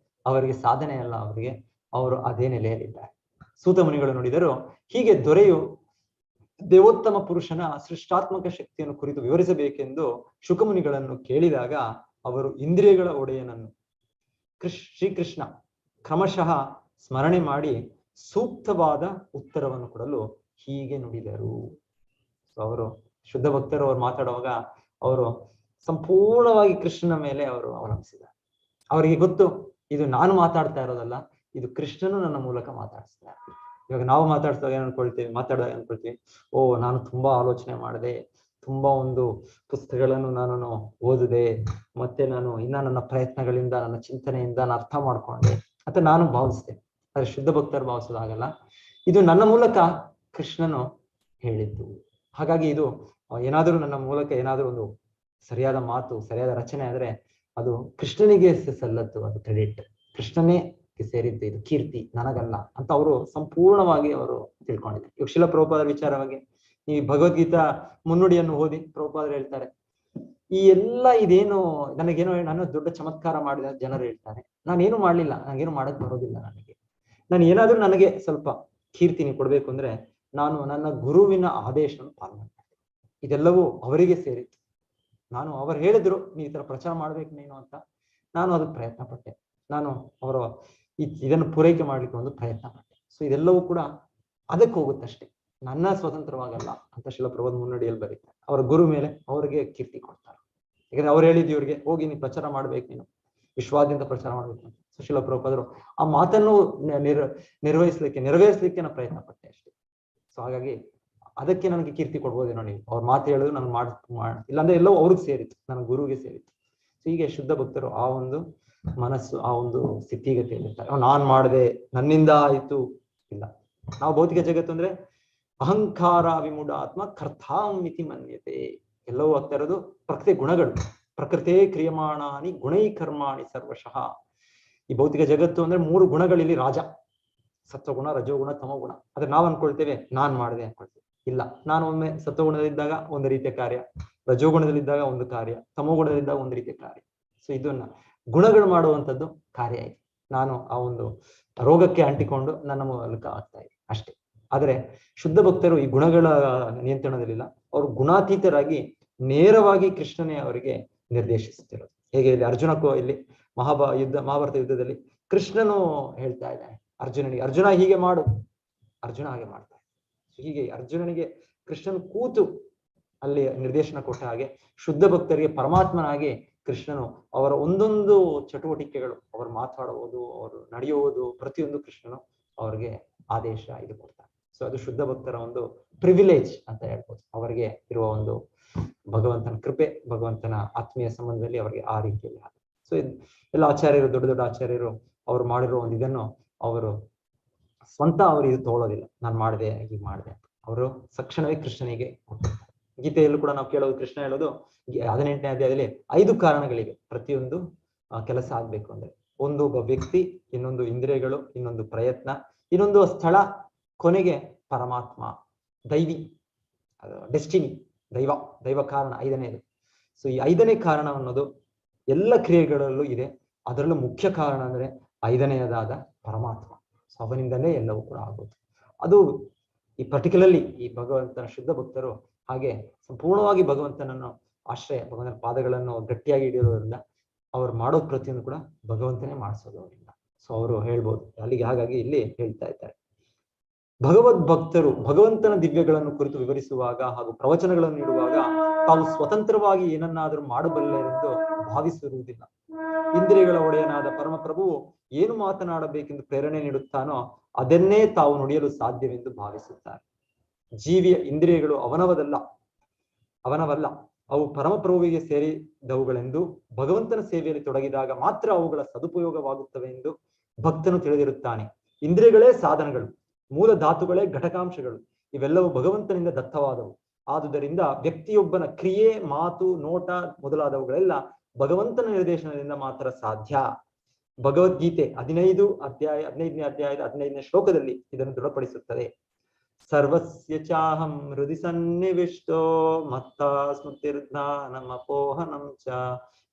ಅವರಿಗೆ ಸಾಧನೆ ಅಲ್ಲ, ಅವರು ಅದೇ ನೆಲೆಯಲ್ಲಿದ್ದಾರೆ. ಸೂತ ಮುನಿಗಳು ನೋಡಿದರು, ಹೀಗೆ ದೊರೆಯು ದೇವೋತ್ತಮ ಪುರುಷನ ಸೃಷ್ಟಾತ್ಮಕ ಶಕ್ತಿಯನ್ನು ಕುರಿತು ವಿವರಿಸಬೇಕೆಂದು ಶುಕಮುನಿಗಳನ್ನು ಕೇಳಿದಾಗ ಅವರು ಇಂದ್ರಿಯಗಳ ಒಡೆಯನನ್ನು ಶ್ರೀಕೃಷ್ಣ ಕ್ರಮಶಃ ಸ್ಮರಣೆ ಮಾಡಿ ಸೂಕ್ತವಾದ ಉತ್ತರವನ್ನು ಕೊಡಲು ಹೀಗೆ ನುಡಿದರು. ಅವರು ಶುದ್ಧ ಭಕ್ತರು ಅವ್ರು ಮಾತಾಡುವಾಗ ಅವರು ಸಂಪೂರ್ಣವಾಗಿ ಕೃಷ್ಣನ ಮೇಲೆ ಅವರು ಅವಲಂಬಿಸಿದ್ದಾರೆ. ಅವರಿಗೆ ಗೊತ್ತು, ಇದು ನಾನು ಮಾತಾಡ್ತಾ ಇರೋದಲ್ಲ, ಇದು ಕೃಷ್ಣನು ನನ್ನ ಮೂಲಕ ಮಾತಾಡಿಸ್ತಾರೆ. ಇವಾಗ ನಾವು ಮಾತಾಡಿಸಿದಾಗ ಮಾತಾಡಿದಾಗ ಅನ್ಕೊಳ್ತೀವಿ, ಓ ನಾನು ತುಂಬಾ ಆಲೋಚನೆ ಮಾಡಿದೆ, ತುಂಬಾ ಒಂದು ಪುಸ್ತಕಗಳನ್ನು ನಾನು ಓದಿದೆ, ಮತ್ತೆ ನಾನು ನನ್ನ ಪ್ರಯತ್ನಗಳಿಂದ, ನನ್ನ ಚಿಂತನೆಯಿಂದ ನಾನು ಅರ್ಥ ಮಾಡ್ಕೊಂಡೆ ಅಂತ ನಾನು ಭಾವಿಸಿದೆ. ಆದ್ರೆ ಶುದ್ಧ ಭಕ್ತರು ಭಾವಿಸೋದಾಗಲ್ಲ, ಇದು ನನ್ನ ಮೂಲಕ ಕೃಷ್ಣನು ಹೇಳಿದ್ದು. ಹಾಗಾಗಿ ಇದು ಏನಾದರೂ ನನ್ನ ಮೂಲಕ ಏನಾದರೂ ಒಂದು ಸರಿಯಾದ ಮಾತು, ಸರಿಯಾದ ರಚನೆ ಆದ್ರೆ ಅದು ಕೃಷ್ಣನಿಗೆ ಸಲ್ಲತ್ತು, ಅದು ಕ್ರೆಡಿಟ್ ಕೃಷ್ಣನೇ ಸೇರಿದ್ದು, ಇದು ಕೀರ್ತಿ ನನಗಲ್ಲ ಅಂತ ಅವರು ಸಂಪೂರ್ಣವಾಗಿ ಅವರು ತಿಳ್ಕೊಂಡಿದ್ದಾರೆ. ಇವಾಗ ಶಿಲ ಪ್ರಭುಪಾದರ ವಿಚಾರವಾಗಿ ಈ ಭಗವದ್ಗೀತಾ ಮುನ್ನುಡಿಯನ್ನು ಓದಿ ಪ್ರಭುಪಾದರು ಹೇಳ್ತಾರೆ, ಈ ಎಲ್ಲ ಇದೇನು ನಾನು ದೊಡ್ಡ ಚಮತ್ಕಾರ ಮಾಡಿದ ಜನರು ಹೇಳ್ತಾರೆ, ನಾನೇನು ಮಾಡ್ಲಿಲ್ಲ, ನನಗೇನು ಮಾಡಕ್ ಬರೋದಿಲ್ಲ, ನಾನು ಏನಾದ್ರೂ ನನಗೆ ಸ್ವಲ್ಪ ಕೀರ್ತಿ ನೀವು ಕೊಡ್ಬೇಕು ಅಂದ್ರೆ ನಾನು ನನ್ನ ಗುರುವಿನ ಆದೇಶವನ್ನು ಪಾಲನೆ ಮಾಡಿದೆ. ಇದೆಲ್ಲವೂ ಅವರಿಗೆ ಸೇರಿತ್ತು. ನಾನು ಅವರು ಹೇಳಿದ್ರು ನೀ ಈ ತರ ಪ್ರಚಾರ ಮಾಡ್ಬೇಕು ನೀನು ಅಂತ, ನಾನು ಅದಕ್ಕೆ ಪ್ರಯತ್ನ ಪಟ್ಟೆ, ನಾನು ಅವರ ಇದನ್ನು ಪೂರೈಕೆ ಮಾಡ್ಲಿಕ್ಕೆ ಒಂದು ಪ್ರಯತ್ನ ಪಟ್ಟೆ. ಸೊ ಇದೆಲ್ಲವೂ ಕೂಡ ಅದಕ್ಕೆ ಹೋಗುತ್ತಷ್ಟೇ, ನನ್ನ ಸ್ವತಂತ್ರವಾಗಲ್ಲ ಅಂತ ಶಿಲಪ್ರಭುದ ಮುನ್ನಡಿಯಲ್ಲಿ ಬರೀತಾರೆ. ಅವರ ಗುರು ಮೇಲೆ ಅವರಿಗೆ ಕೀರ್ತಿ ಕೊಡ್ತಾರೆ. ಯಾಕಂದ್ರೆ ಅವ್ರು ಹೇಳಿದ್ದು ಇವ್ರಿಗೆ, ಹೋಗಿ ನೀನು ಪ್ರಚಾರ ಮಾಡ್ಬೇಕು, ನೀನು ವಿಶ್ವಾದ್ಯಂತ ಪ್ರಚಾರ ಮಾಡ್ಬೇಕು ಅಂತ. ಸುಶೀಲ ಪ್ರಭುಪಾದರು ಆ ಮಾತನ್ನು ನೆರವೇರಿಸಲಿಕ್ಕೆ ನಾನು ಪ್ರಯತ್ನ ಪಟ್ಟೆ ಅಷ್ಟೇ. ಸೊ ಹಾಗಾಗಿ ಅದಕ್ಕೆ ನನಗೆ ಕೀರ್ತಿ ಕೊಡ್ಬೋದೇನೋ, ನೀವು ಅವ್ರ ಮಾತು ಹೇಳಿದ್ರು ನಾನು ಇಲ್ಲಾಂದ್ರೆ ಎಲ್ಲವೂ ಅವ್ರಿಗೆ ಸೇರಿತ್ತು, ನನ್ನ ಗುರುವಿಗೆ ಸೇರಿತ್ತು. ಸೊ ಹೀಗೆ ಶುದ್ಧ ಭಕ್ತರು ಆ ಒಂದು ಮನಸ್ಸು, ಆ ಒಂದು ಸ್ಥಿತಿಗತಿಯಲ್ಲಿರ್ತಾರೆ. ನಾನ್ ಮಾಡಿದೆ, ನನ್ನಿಂದ ಆಯ್ತು, ಇಲ್ಲ. ನಾವು ಭೌತಿಕ ಜಗತ್ತು ಅಂದ್ರೆ ಅಹಂಕಾರ ವಿಮೂಢ ಆತ್ಮ ಕರ್ತಾಂ ಮಿತಿ ಮನ್ಯತೆ, ಎಲ್ಲವೂ ಆಗ್ತಾ ಇರೋದು ಪ್ರಕೃತಿ ಗುಣಗಳು. ಪ್ರಕೃತೇ ಕ್ರಿಯಮಾಣಾನಿ ಗುಣೈ ಕರ್ಮಾಣಿ ಸರ್ವಶಃ. ಈ ಭೌತಿಕ ಜಗತ್ತು ಅಂದ್ರೆ 3 ಗುಣಗಳಿಲ್ಲಿ ರಾಜ, ಸತ್ವಗುಣ, ರಜೋಗುಣ, ತಮೋಗುಣ. ಆದ್ರೆ ನಾವ್ ಅನ್ಕೊಳ್ತೇವೆ ನಾನ್ ಮಾಡಿದೆ ಅನ್ಕೊಳ್ತೇವೆ. ಇಲ್ಲ, ನಾನು ಒಮ್ಮೆ ಸತ್ವಗುಣದಲ್ಲಿದ್ದಾಗ ಒಂದು ರೀತಿಯ ಕಾರ್ಯ, ರಜೋಗುಣದಲ್ಲಿದ್ದಾಗ ಒಂದು ಕಾರ್ಯ, ತಮೋಗುಣದಲ್ಲಿದ್ದಾಗ ಒಂದು ರೀತಿಯ ಕಾರ್ಯ. ಸೊ ಇದನ್ನ ಗುಣಗಳು ಮಾಡುವಂಥದ್ದು ಕಾರ್ಯ ಇದೆ. ನಾನು ಆ ಒಂದು ರೋಗಕ್ಕೆ ಅಂಟಿಕೊಂಡು ನನ್ನ ಮೂಲಕ ಆಗ್ತಾ ಇದೆ ಅಷ್ಟೇ. ಆದ್ರೆ ಶುದ್ಧ ಭಕ್ತರು ಈ ಗುಣಗಳ ನಿಯಂತ್ರಣದಲ್ಲಿಲ್ಲ, ಅವರು ಗುಣಾತೀತರಾಗಿ ನೇರವಾಗಿ ಕೃಷ್ಣನೇ ಅವರಿಗೆ ನಿರ್ದೇಶಿಸುತ್ತಿರೋದು. ಹೇಗೆ ಇಲ್ಲಿ ಅರ್ಜುನಕ್ಕೂ ಇಲ್ಲಿ ಮಹಾಭಾರತ ಯುದ್ಧದಲ್ಲಿ ಕೃಷ್ಣನು ಹೇಳ್ತಾ ಇದ್ದಾನೆ ಅರ್ಜುನನಿಗೆ, ಅರ್ಜುನ ಹೀಗೆ ಮಾಡು, ಅರ್ಜುನ ಹಾಗೆ ಮಾಡ್ತಾನೆ. ಹೀಗೆ ಅರ್ಜುನನಿಗೆ ಕೃಷ್ಣನು ಕೂತು ಅಲ್ಲಿ ನಿರ್ದೇಶನ ಕೊಟ್ಟ ಹಾಗೆ ಶುದ್ಧ ಭಕ್ತರಿಗೆ ಪರಮಾತ್ಮನಾಗಿ ಕೃಷ್ಣನು ಅವರ ಒಂದೊಂದು ಚಟುವಟಿಕೆಗಳು, ಅವರು ಮಾತಾಡುವುದು, ಅವರು ನಡೆಯುವುದು, ಪ್ರತಿಯೊಂದು ಕೃಷ್ಣನು ಅವರಿಗೆ ಆದೇಶ ಇದು ಕೊಡ್ತಾನೆ. ಸೊ ಅದು ಶುದ್ಧ ಭಕ್ತರ ಒಂದು ಪ್ರಿವಿಲೇಜ್ ಅಂತ ಹೇಳ್ಬೋದು. ಅವರಿಗೆ ಇರುವ ಒಂದು ಭಗವಂತನ ಕೃಪೆ, ಭಗವಂತನ ಆತ್ಮೀಯ ಸಂಬಂಧದಲ್ಲಿ ಅವರಿಗೆ ಆ ರೀತಿಯಲ್ಲಿ ಆಗುತ್ತೆ. ಸೊ ಎಲ್ಲ ಆಚಾರ್ಯರು, ದೊಡ್ಡ ದೊಡ್ಡ ಆಚಾರ್ಯರು ಅವರು ಮಾಡಿರೋ ಒಂದು ಇದನ್ನು ಅವರು ಸ್ವಂತ ಅವರು ಇದು ತಗೊಳ್ಳೋದಿಲ್ಲ, ನಾನು ಮಾಡಿದೆ ಹೀಗೆ ಮಾಡಿದೆ ಅಂತ. ಅವರು ತಕ್ಷಣವೇ ಕೃಷ್ಣನಿಗೆ ಕೊಟ್ಟಿರ್ತಾರೆ. ಗೀತೆಯಲ್ಲೂ ಕೂಡ ನಾವು ಕೇಳೋದು, ಕೃಷ್ಣ ಹೇಳೋದು 18ನೇ ಅಧ್ಯಾಯದಲ್ಲಿ 5 ಕಾರಣಗಳಿವೆ ಪ್ರತಿಯೊಂದು ಕೆಲಸ ಆಗ್ಬೇಕು ಅಂದ್ರೆ. ಒಂದು ಒಬ್ಬ ವ್ಯಕ್ತಿ, ಇನ್ನೊಂದು ಇಂದ್ರಿಯಗಳು, ಇನ್ನೊಂದು ಪ್ರಯತ್ನ, ಇನ್ನೊಂದು ಸ್ಥಳ, ಕೊನೆಗೆ ಪರಮಾತ್ಮ. ದೈವಿ, ಡೆಸ್ಟಿನಿ, ದೈವ ಕಾರಣ 5ನೇದು. ಸೊ ಈ 5ನೇ ಕಾರಣ ಅನ್ನೋದು ಎಲ್ಲ ಕ್ರಿಯೆಗಳಲ್ಲೂ ಇದೆ. ಅದರಲ್ಲೂ ಮುಖ್ಯ ಕಾರಣ ಅಂದ್ರೆ 5ನೇದಾದ ಪರಮಾತ್ಮ. ಸೊ ಅವನಿಂದಲೇ ಎಲ್ಲವೂ ಕೂಡ ಆಗೋದು. ಅದು ಈ ಪರ್ಟಿಕ್ಯುಲರ್ಲಿ ಈ ಭಗವಂತನ ಶುದ್ಧ ಭಕ್ತರು ಹಾಗೆ ಸಂಪೂರ್ಣವಾಗಿ ಭಗವಂತನನ್ನು ಆಶ್ರಯ, ಭಗವಂತನ ಪಾದಗಳನ್ನು ಗಟ್ಟಿಯಾಗಿ ಹಿಡಿಯೋದ್ರಿಂದ ಅವ್ರು ಮಾಡೋದ್ ಪ್ರತಿಯೊಂದು ಕೂಡ ಭಗವಂತನೇ ಮಾಡಿಸೋದು ಅವರಿಂದ. ಸೊ ಅವರು ಹೇಳ್ಬೋದು ಅಲ್ಲಿಗೆ. ಹಾಗಾಗಿ ಇಲ್ಲಿ ಹೇಳ್ತಾ ಇದ್ದಾರೆ, ಭಗವದ್ ಭಕ್ತರು ಭಗವಂತನ ದಿವ್ಯಗಳನ್ನು ಕುರಿತು ವಿವರಿಸುವಾಗ ಹಾಗೂ ಪ್ರವಚನಗಳನ್ನು ನೀಡುವಾಗ ತಾವು ಸ್ವತಂತ್ರವಾಗಿ ಏನನ್ನಾದರೂ ಮಾಡಬಲ್ಲರೆಂದು ಭಾವಿಸಿರುವುದಿಲ್ಲ. ಇಂದ್ರಿಯಗಳ ಒಡೆಯನಾದ ಪರಮಪ್ರಭುವು ಏನು ಮಾತನಾಡಬೇಕೆಂದು ಪ್ರೇರಣೆ ನೀಡುತ್ತಾನೋ ಅದನ್ನೇ ತಾವು ನುಡಿಯಲು ಸಾಧ್ಯವೆಂದು ಭಾವಿಸುತ್ತಾರೆ. ಜೀವಿಯ ಇಂದ್ರಿಯಗಳು ಅವನವಲ್ಲ, ಅವು ಪರಮಪ್ರಭುವಿಗೆ ಸೇರಿದವುಗಳೆಂದು ಭಗವಂತನ ಸೇವೆಯಲ್ಲಿ ತೊಡಗಿದಾಗ ಮಾತ್ರ ಅವುಗಳ ಸದುಪಯೋಗವಾಗುತ್ತವೆ ಎಂದು ಭಕ್ತನು ತಿಳಿದಿರುತ್ತಾನೆ. ಇಂದ್ರಿಯಗಳೇ ಸಾಧನಗಳು, ಮೂಲ ಧಾತುಗಳೇ ಘಟಕಾಂಶಗಳು, ಇವೆಲ್ಲವೂ ಭಗವಂತನಿಂದ ದತ್ತವಾದವು. ಆದುದರಿಂದ ವ್ಯಕ್ತಿಯೊಬ್ಬನ ಕ್ರಿಯೆ, ಮಾತು, ನೋಟ ಮೊದಲಾದವುಗಳೆಲ್ಲ ಭಗವಂತನ ನಿರ್ದೇಶನದಿಂದ ಮಾತ್ರ ಸಾಧ್ಯ. ಭಗವದ್ಗೀತೆ 15ನೇ ಅಧ್ಯಾಯದ 15ನೇ ಶ್ಲೋಕದಲ್ಲಿ ಇದನ್ನು ದೃಢಪಡಿಸುತ್ತದೆ. ಸರ್ವಸ್ಯ ಚಾಹಂ ಹೃದಯ ಸನ್ನಿವಿಷ್ಟೋ ಮತ್ತ ಸ್ಮೃತಿರ್ಜ್ಞಾನಮಪೋಹನಂ ಚ.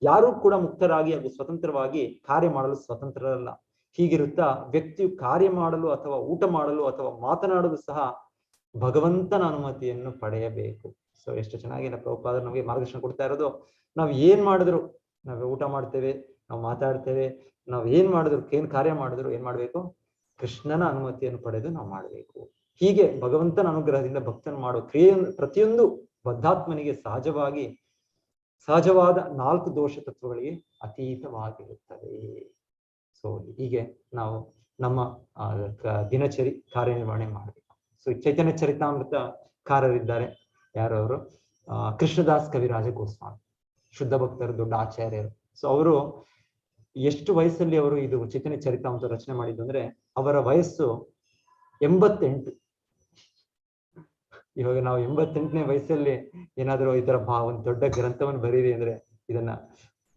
ಯಾರೂ ಕೂಡ ಮುಕ್ತರಾಗಿ ಹಾಗೂ ಸ್ವತಂತ್ರವಾಗಿ ಕಾರ್ಯ ಮಾಡಲು ಸ್ವತಂತ್ರರಲ್ಲ. ಹೀಗಿರುತ್ತಾ ವ್ಯಕ್ತಿಯು ಕಾರ್ಯ ಮಾಡಲು ಅಥವಾ ಊಟ ಮಾಡಲು ಅಥವಾ ಮಾತನಾಡಲು ಸಹ ಭಗವಂತನ ಅನುಮತಿಯನ್ನು ಪಡೆಯಬೇಕು. ಸೊ ಎಷ್ಟು ಚೆನ್ನಾಗಿ ಪ್ರಭುಪಾದರು ನಮಗೆ ಮಾರ್ಗದರ್ಶನ ಕೊಡ್ತಾ ಇರೋದು. ನಾವ್ ಏನ್ ಮಾಡಿದ್ರು, ನಾವ್ ಊಟ ಮಾಡ್ತೇವೆ, ನಾವು ಮಾತಾಡ್ತೇವೆ, ನಾವ್ ಏನ್ ಮಾಡಿದ್ರು, ಏನ್ ಕಾರ್ಯ ಮಾಡಿದ್ರು ಏನ್ ಮಾಡ್ಬೇಕು? ಕೃಷ್ಣನ ಅನುಮತಿಯನ್ನು ಪಡೆದು ನಾವು ಮಾಡ್ಬೇಕು. ಹೀಗೆ ಭಗವಂತನ ಅನುಗ್ರಹದಿಂದ ಭಕ್ತನ ಮಾಡೋ ಕ್ರಿಯೆ ಪ್ರತಿಯೊಂದು ಬದ್ಧಾತ್ಮನಿಗೆ ಸಹಜವಾದ 4 ದೋಷ ತತ್ವಗಳಿಗೆ ಅತೀತವಾಗಿರುತ್ತವೆ. ಸೊ ಹೀಗೆ ನಾವು ನಮ್ಮ ದಿನಚರಿ ಕಾರ್ಯನಿರ್ವಹಣೆ ಮಾಡಬೇಕು. ಸೊ ಚೈತನ್ಯ ಚರಿತಾಮೃತಕಾರರಿದ್ದಾರೆ ಯಾರವರು? ಕೃಷ್ಣದಾಸ್ ಕವಿರಾಜ ಗೋಸ್ವಾಮಿ, ಶುದ್ಧ ಭಕ್ತರು, ದೊಡ್ಡ ಆಚಾರ್ಯರು. ಸೊ ಅವರು ಎಷ್ಟು ವಯಸ್ಸಲ್ಲಿ ಅವರು ಇದು ಚೈತನ್ಯ ಚರಿತಾಮೃತ ರಚನೆ ಮಾಡಿದ್ದು ಅಂದ್ರೆ ಅವರ ವಯಸ್ಸು 88. ಇವಾಗ ನಾವು 88ನೇ ವಯಸ್ಸಲ್ಲಿ ಏನಾದ್ರು ಈ ತರ ಒಂದು ದೊಡ್ಡ ಗ್ರಂಥವನ್ನು ಬರೀರಿ ಅಂದ್ರೆ ಇದನ್ನ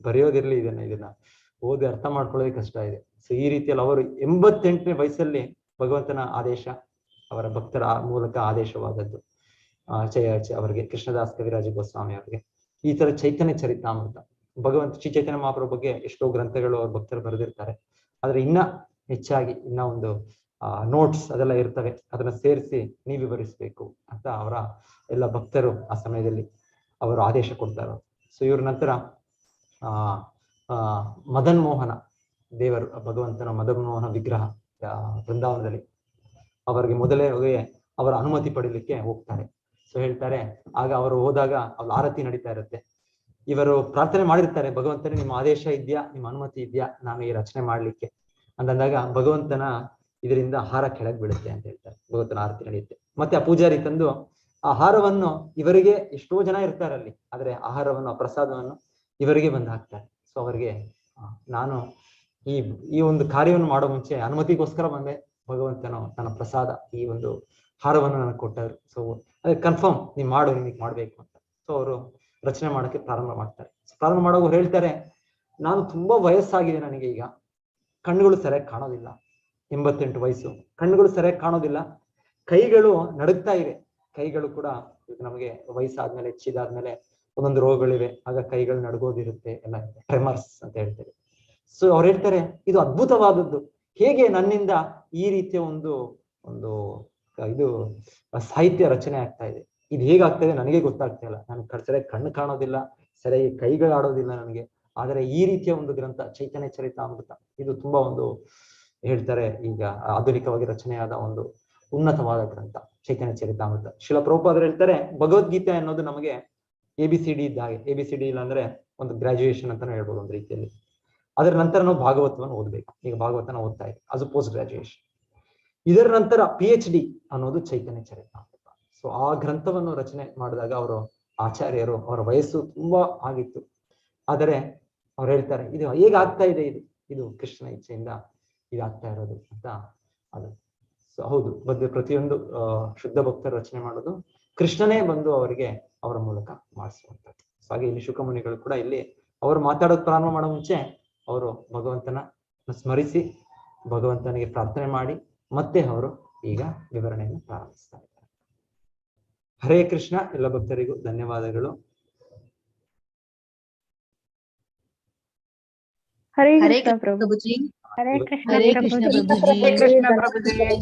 ಬರೆಯೋದಿರ್ಲಿ, ಇದನ್ನ ಓದಿ ಅರ್ಥ ಮಾಡ್ಕೊಳ್ಳೋದೇ ಕಷ್ಟ ಇದೆ. ಸೊ ಈ ರೀತಿಯಲ್ಲಿ ಅವರು 88ನೇ ವಯಸ್ಸಲ್ಲಿ ಭಗವಂತನ ಆದೇಶ, ಅವರ ಭಕ್ತರ ಮೂಲಕ ಆದೇಶವಾದದ್ದು ಅವರಿಗೆ, ಕೃಷ್ಣದಾಸ್ ಕವಿರಾಜ ಗೋಸ್ವಾಮಿ ಅವರಿಗೆ ಈ ತರ ಚೈತನ್ಯ ಚರಿತಾಮೃತ. ಭಗವಂತ ಶ್ರೀ ಚೈತನ್ಯ ಮಹಾಪ್ರಭು ಬಗ್ಗೆ ಎಷ್ಟೋ ಗ್ರಂಥಗಳು ಅವ್ರ ಭಕ್ತರು ಬರೆದಿರ್ತಾರೆ. ಆದ್ರೆ ಇನ್ನ ಹೆಚ್ಚಾಗಿ ಇನ್ನ ಒಂದು ನೋಟ್ಸ್ ಅದೆಲ್ಲ ಇರ್ತವೆ, ಅದನ್ನ ಸೇರಿಸಿ ನೀವು ವಿವರಿಸ್ಬೇಕು ಅಂತ ಅವರ ಎಲ್ಲ ಭಕ್ತರು ಆ ಸಮಯದಲ್ಲಿ ಅವರು ಆದೇಶ ಕೊಡ್ತಾರೆ. ಸೊ ಇವ್ರ ನಂತರ ಮದನ್ ಮೋಹನ ದೇವರು, ಭಗವಂತನ ಮದನ್ ಮೋಹನ ವಿಗ್ರಹ ಬೃಂದಾವನದಲ್ಲಿ ಅವರಿಗೆ ಮೊದಲೇ ಅವರ ಅನುಮತಿ ಪಡೀಲಿಕ್ಕೆ ಹೋಗ್ತಾರೆ. ಸೊ ಹೇಳ್ತಾರೆ, ಆಗ ಅವರು ಹೋದಾಗ ಅವ್ರ ಆರತಿ ನಡೀತಾ ಇರುತ್ತೆ. ಇವರು ಪ್ರಾರ್ಥನೆ ಮಾಡಿರ್ತಾರೆ, ಭಗವಂತನೇ ನಿಮ್ಮ ಆದೇಶ ಇದ್ಯಾ, ನಿಮ್ಮ ಅನುಮತಿ ಇದ್ಯಾ ನಾನು ಈ ರಚನೆ ಮಾಡ್ಲಿಕ್ಕೆ ಅಂತಂದಾಗ ಭಗವಂತನ ಇದರಿಂದ ಹಾರ ಕೆಳಗೆ ಬೀಳುತ್ತೆ ಅಂತ ಹೇಳ್ತಾರೆ. ಭಗವಂತನ ಆರತಿ ನಡೆಯುತ್ತೆ. ಮತ್ತೆ ಆ ಪೂಜಾರಿ ತಂದು ಆ ಹಾರವನ್ನು ಇವರಿಗೆ, ಎಷ್ಟೋ ಜನ ಇರ್ತಾರೆ ಅಲ್ಲಿ, ಆದ್ರೆ ಆಹಾರವನ್ನು, ಆ ಪ್ರಸಾದವನ್ನು ಇವರಿಗೆ ಬಂದು ಹಾಕ್ತಾರೆ. ಸೊ ಅವರಿಗೆ ನಾನು ಈ ಒಂದು ಕಾರ್ಯವನ್ನು ಮಾಡೋ ಮುಂಚೆ ಅನುಮತಿಗೋಸ್ಕರ ಬಂದೆ, ಭಗವಂತನು ತನ್ನ ಪ್ರಸಾದ ಈ ಒಂದು ಹಾರವನ್ನು ನನಗೆ ಕೊಟ್ಟರು. ಸೊ ಅದೇ ಕನ್ಫರ್ಮ್ ನೀವು ಮಾಡು, ನಿಮಗೆ ಮಾಡ್ಬೇಕು ಅಂತ. ಸೊ ಅವರು ರಚನೆ ಮಾಡೋಕ್ಕೆ ಪ್ರಾರಂಭ ಮಾಡ್ತಾರೆ. ಪ್ರಾರಂಭ ಮಾಡೋರು ಹೇಳ್ತಾರೆ, ನಾನು ತುಂಬಾ ವಯಸ್ಸಾಗಿದೆ, ನನಗೆ ಈಗ ಕಣ್ಣುಗಳು ಸರಿಯಾಗಿ ಕಾಣೋದಿಲ್ಲ, 88 ವಯಸ್ಸು, ಕಣ್ಣುಗಳು ಸರಿಯಾಗಿ ಕಾಣೋದಿಲ್ಲ, ಕೈಗಳು ನಡುಗ್ತಾ ಇವೆ. ಕೈಗಳು ಕೂಡ ನಮಗೆ ವಯಸ್ಸಾದ್ಮೇಲೆ, ಹೆಚ್ಚಿದಾದ್ಮೇಲೆ ಒಂದೊಂದು ರೋಗಗಳಿವೆ, ಆಗ ಕೈಗಳು ನಡುಗೋದಿರುತ್ತೆ, ಎಲ್ಲ ಟ್ರೆಮರ್ಸ್ ಅಂತ ಹೇಳ್ತೇವೆ. ಸೊ ಅವ್ರು ಹೇಳ್ತಾರೆ, ಇದು ಅದ್ಭುತವಾದದ್ದು, ಹೇಗೆ ನನ್ನಿಂದ ಈ ರೀತಿಯ ಒಂದು ಇದು ಸಾಹಿತ್ಯ ರಚನೆ ಆಗ್ತಾ ಇದೆ, ಇದು ಹೇಗಾಗ್ತಾ ಇದೆ ನನಗೆ ಗೊತ್ತಾಗ್ತಾ ಇಲ್ಲ. ನನಗೆ ಸರಿಯಾಗಿ ಕಣ್ಣು ಕಾಣೋದಿಲ್ಲ, ಸರಿಯಾಗಿ ಕೈಗಳು ಆಡೋದಿಲ್ಲ ನನಗೆ, ಆದರೆ ಈ ರೀತಿಯ ಒಂದು ಗ್ರಂಥ ಚೈತನ್ಯ ಚರಿತಾಮೃತ ಇದು ತುಂಬಾ ಒಂದು ಹೇಳ್ತಾರೆ, ಈಗ ಆಧುನಿಕವಾಗಿ ರಚನೆಯಾದ ಒಂದು ಉನ್ನತವಾದ ಗ್ರಂಥ ಚೈತನ್ಯ ಚರಿತಾಮೃತ. ಶ್ರೀಲ ಪ್ರಭುಪಾದರು ಹೇಳ್ತಾರೆ, ಭಗವದ್ಗೀತೆ ಅನ್ನೋದು ನಮಗೆ ABCD ಇದ್ದ ಹಾಗೆ. ABCD ಇಲ್ಲ ಅಂದ್ರೆ ಒಂದು ಗ್ರಾಜುಯೇಷನ್ ಅಂತಾನು ಹೇಳ್ಬೋದು ಒಂದು ರೀತಿಯಲ್ಲಿ. ಅದರ ನಂತರ ನಾವು ಭಾಗವತವನ್ನು ಓದ್ಬೇಕು. ಈಗ ಭಾಗವತನ ಓದ್ತಾ ಇದ್ದೀವಿ, ಅದು ಪೋಸ್ಟ್ ಗ್ರಾಜುಯೇಷನ್. ಇದರ ನಂತರ PhD ಅನ್ನೋದು ಚೈತನ್ಯ ಚರಿತಾಮೃತ. ಸೊ ಆ ಗ್ರಂಥವನ್ನು ರಚನೆ ಮಾಡಿದಾಗ ಅವರು ಆಚಾರ್ಯರು, ಅವರ ವಯಸ್ಸು ತುಂಬಾ ಆಗಿತ್ತು, ಆದರೆ ಅವ್ರು ಹೇಳ್ತಾರೆ, ಇದು ಹೇಗಾಗ್ತಾ ಇದೆ, ಇದು ಕೃಷ್ಣನ ಇಚ್ಛೆಯಿಂದ ಇದಾಗ್ತಾ ಇರೋದು ಅಂತ. ಅದು ಸೊ ಹೌದು, ಪ್ರತಿಯೊಂದು ಶುದ್ಧ ಭಕ್ತರು ರಚನೆ ಮಾಡೋದು ಕೃಷ್ಣನೇ ಬಂದು ಅವರಿಗೆ ಅವರ ಮೂಲಕ ಮಾಡಿಸುವಂಥದ್ದು. ಸೊ ಹಾಗೆ ಇಲ್ಲಿ ಶುಕಮುನಿಗಳು ಕೂಡ ಇಲ್ಲಿ ಅವರು ಮಾತಾಡೋದು ಪ್ರಾರಂಭ ಮಾಡೋ ಮುಂಚೆ ಅವರು ಭಗವಂತನ ಸ್ಮರಿಸಿ ಭಗವಂತನಿಗೆ ಪ್ರಾರ್ಥನೆ ಮಾಡಿ ಮತ್ತೆ ಅವರು ಈಗ ವಿವರಣೆಯನ್ನು ಪ್ರಾರಂಭಿಸ್ತಾರೆ. ಹರೇ ಕೃಷ್ಣ. ಎಲ್ಲ ಭಕ್ತರಿಗೂ ಧನ್ಯವಾದಗಳು.
ಹರೇ
ಹರೇ
ಕೃಷ್ಣ ಪ್ರಭು.
ಪ್ರಭುಜಿ.
ಹರೇ ಕೃಷ್ಣ
ಹರೇ
ಪ್ರಭುಜಿ.
ಕೃಷ್ಣ ಪ್ರಭುಜಿ.
ಹರೇ ಕೃಷ್ಣ ಪ್ರಭುಜಿ.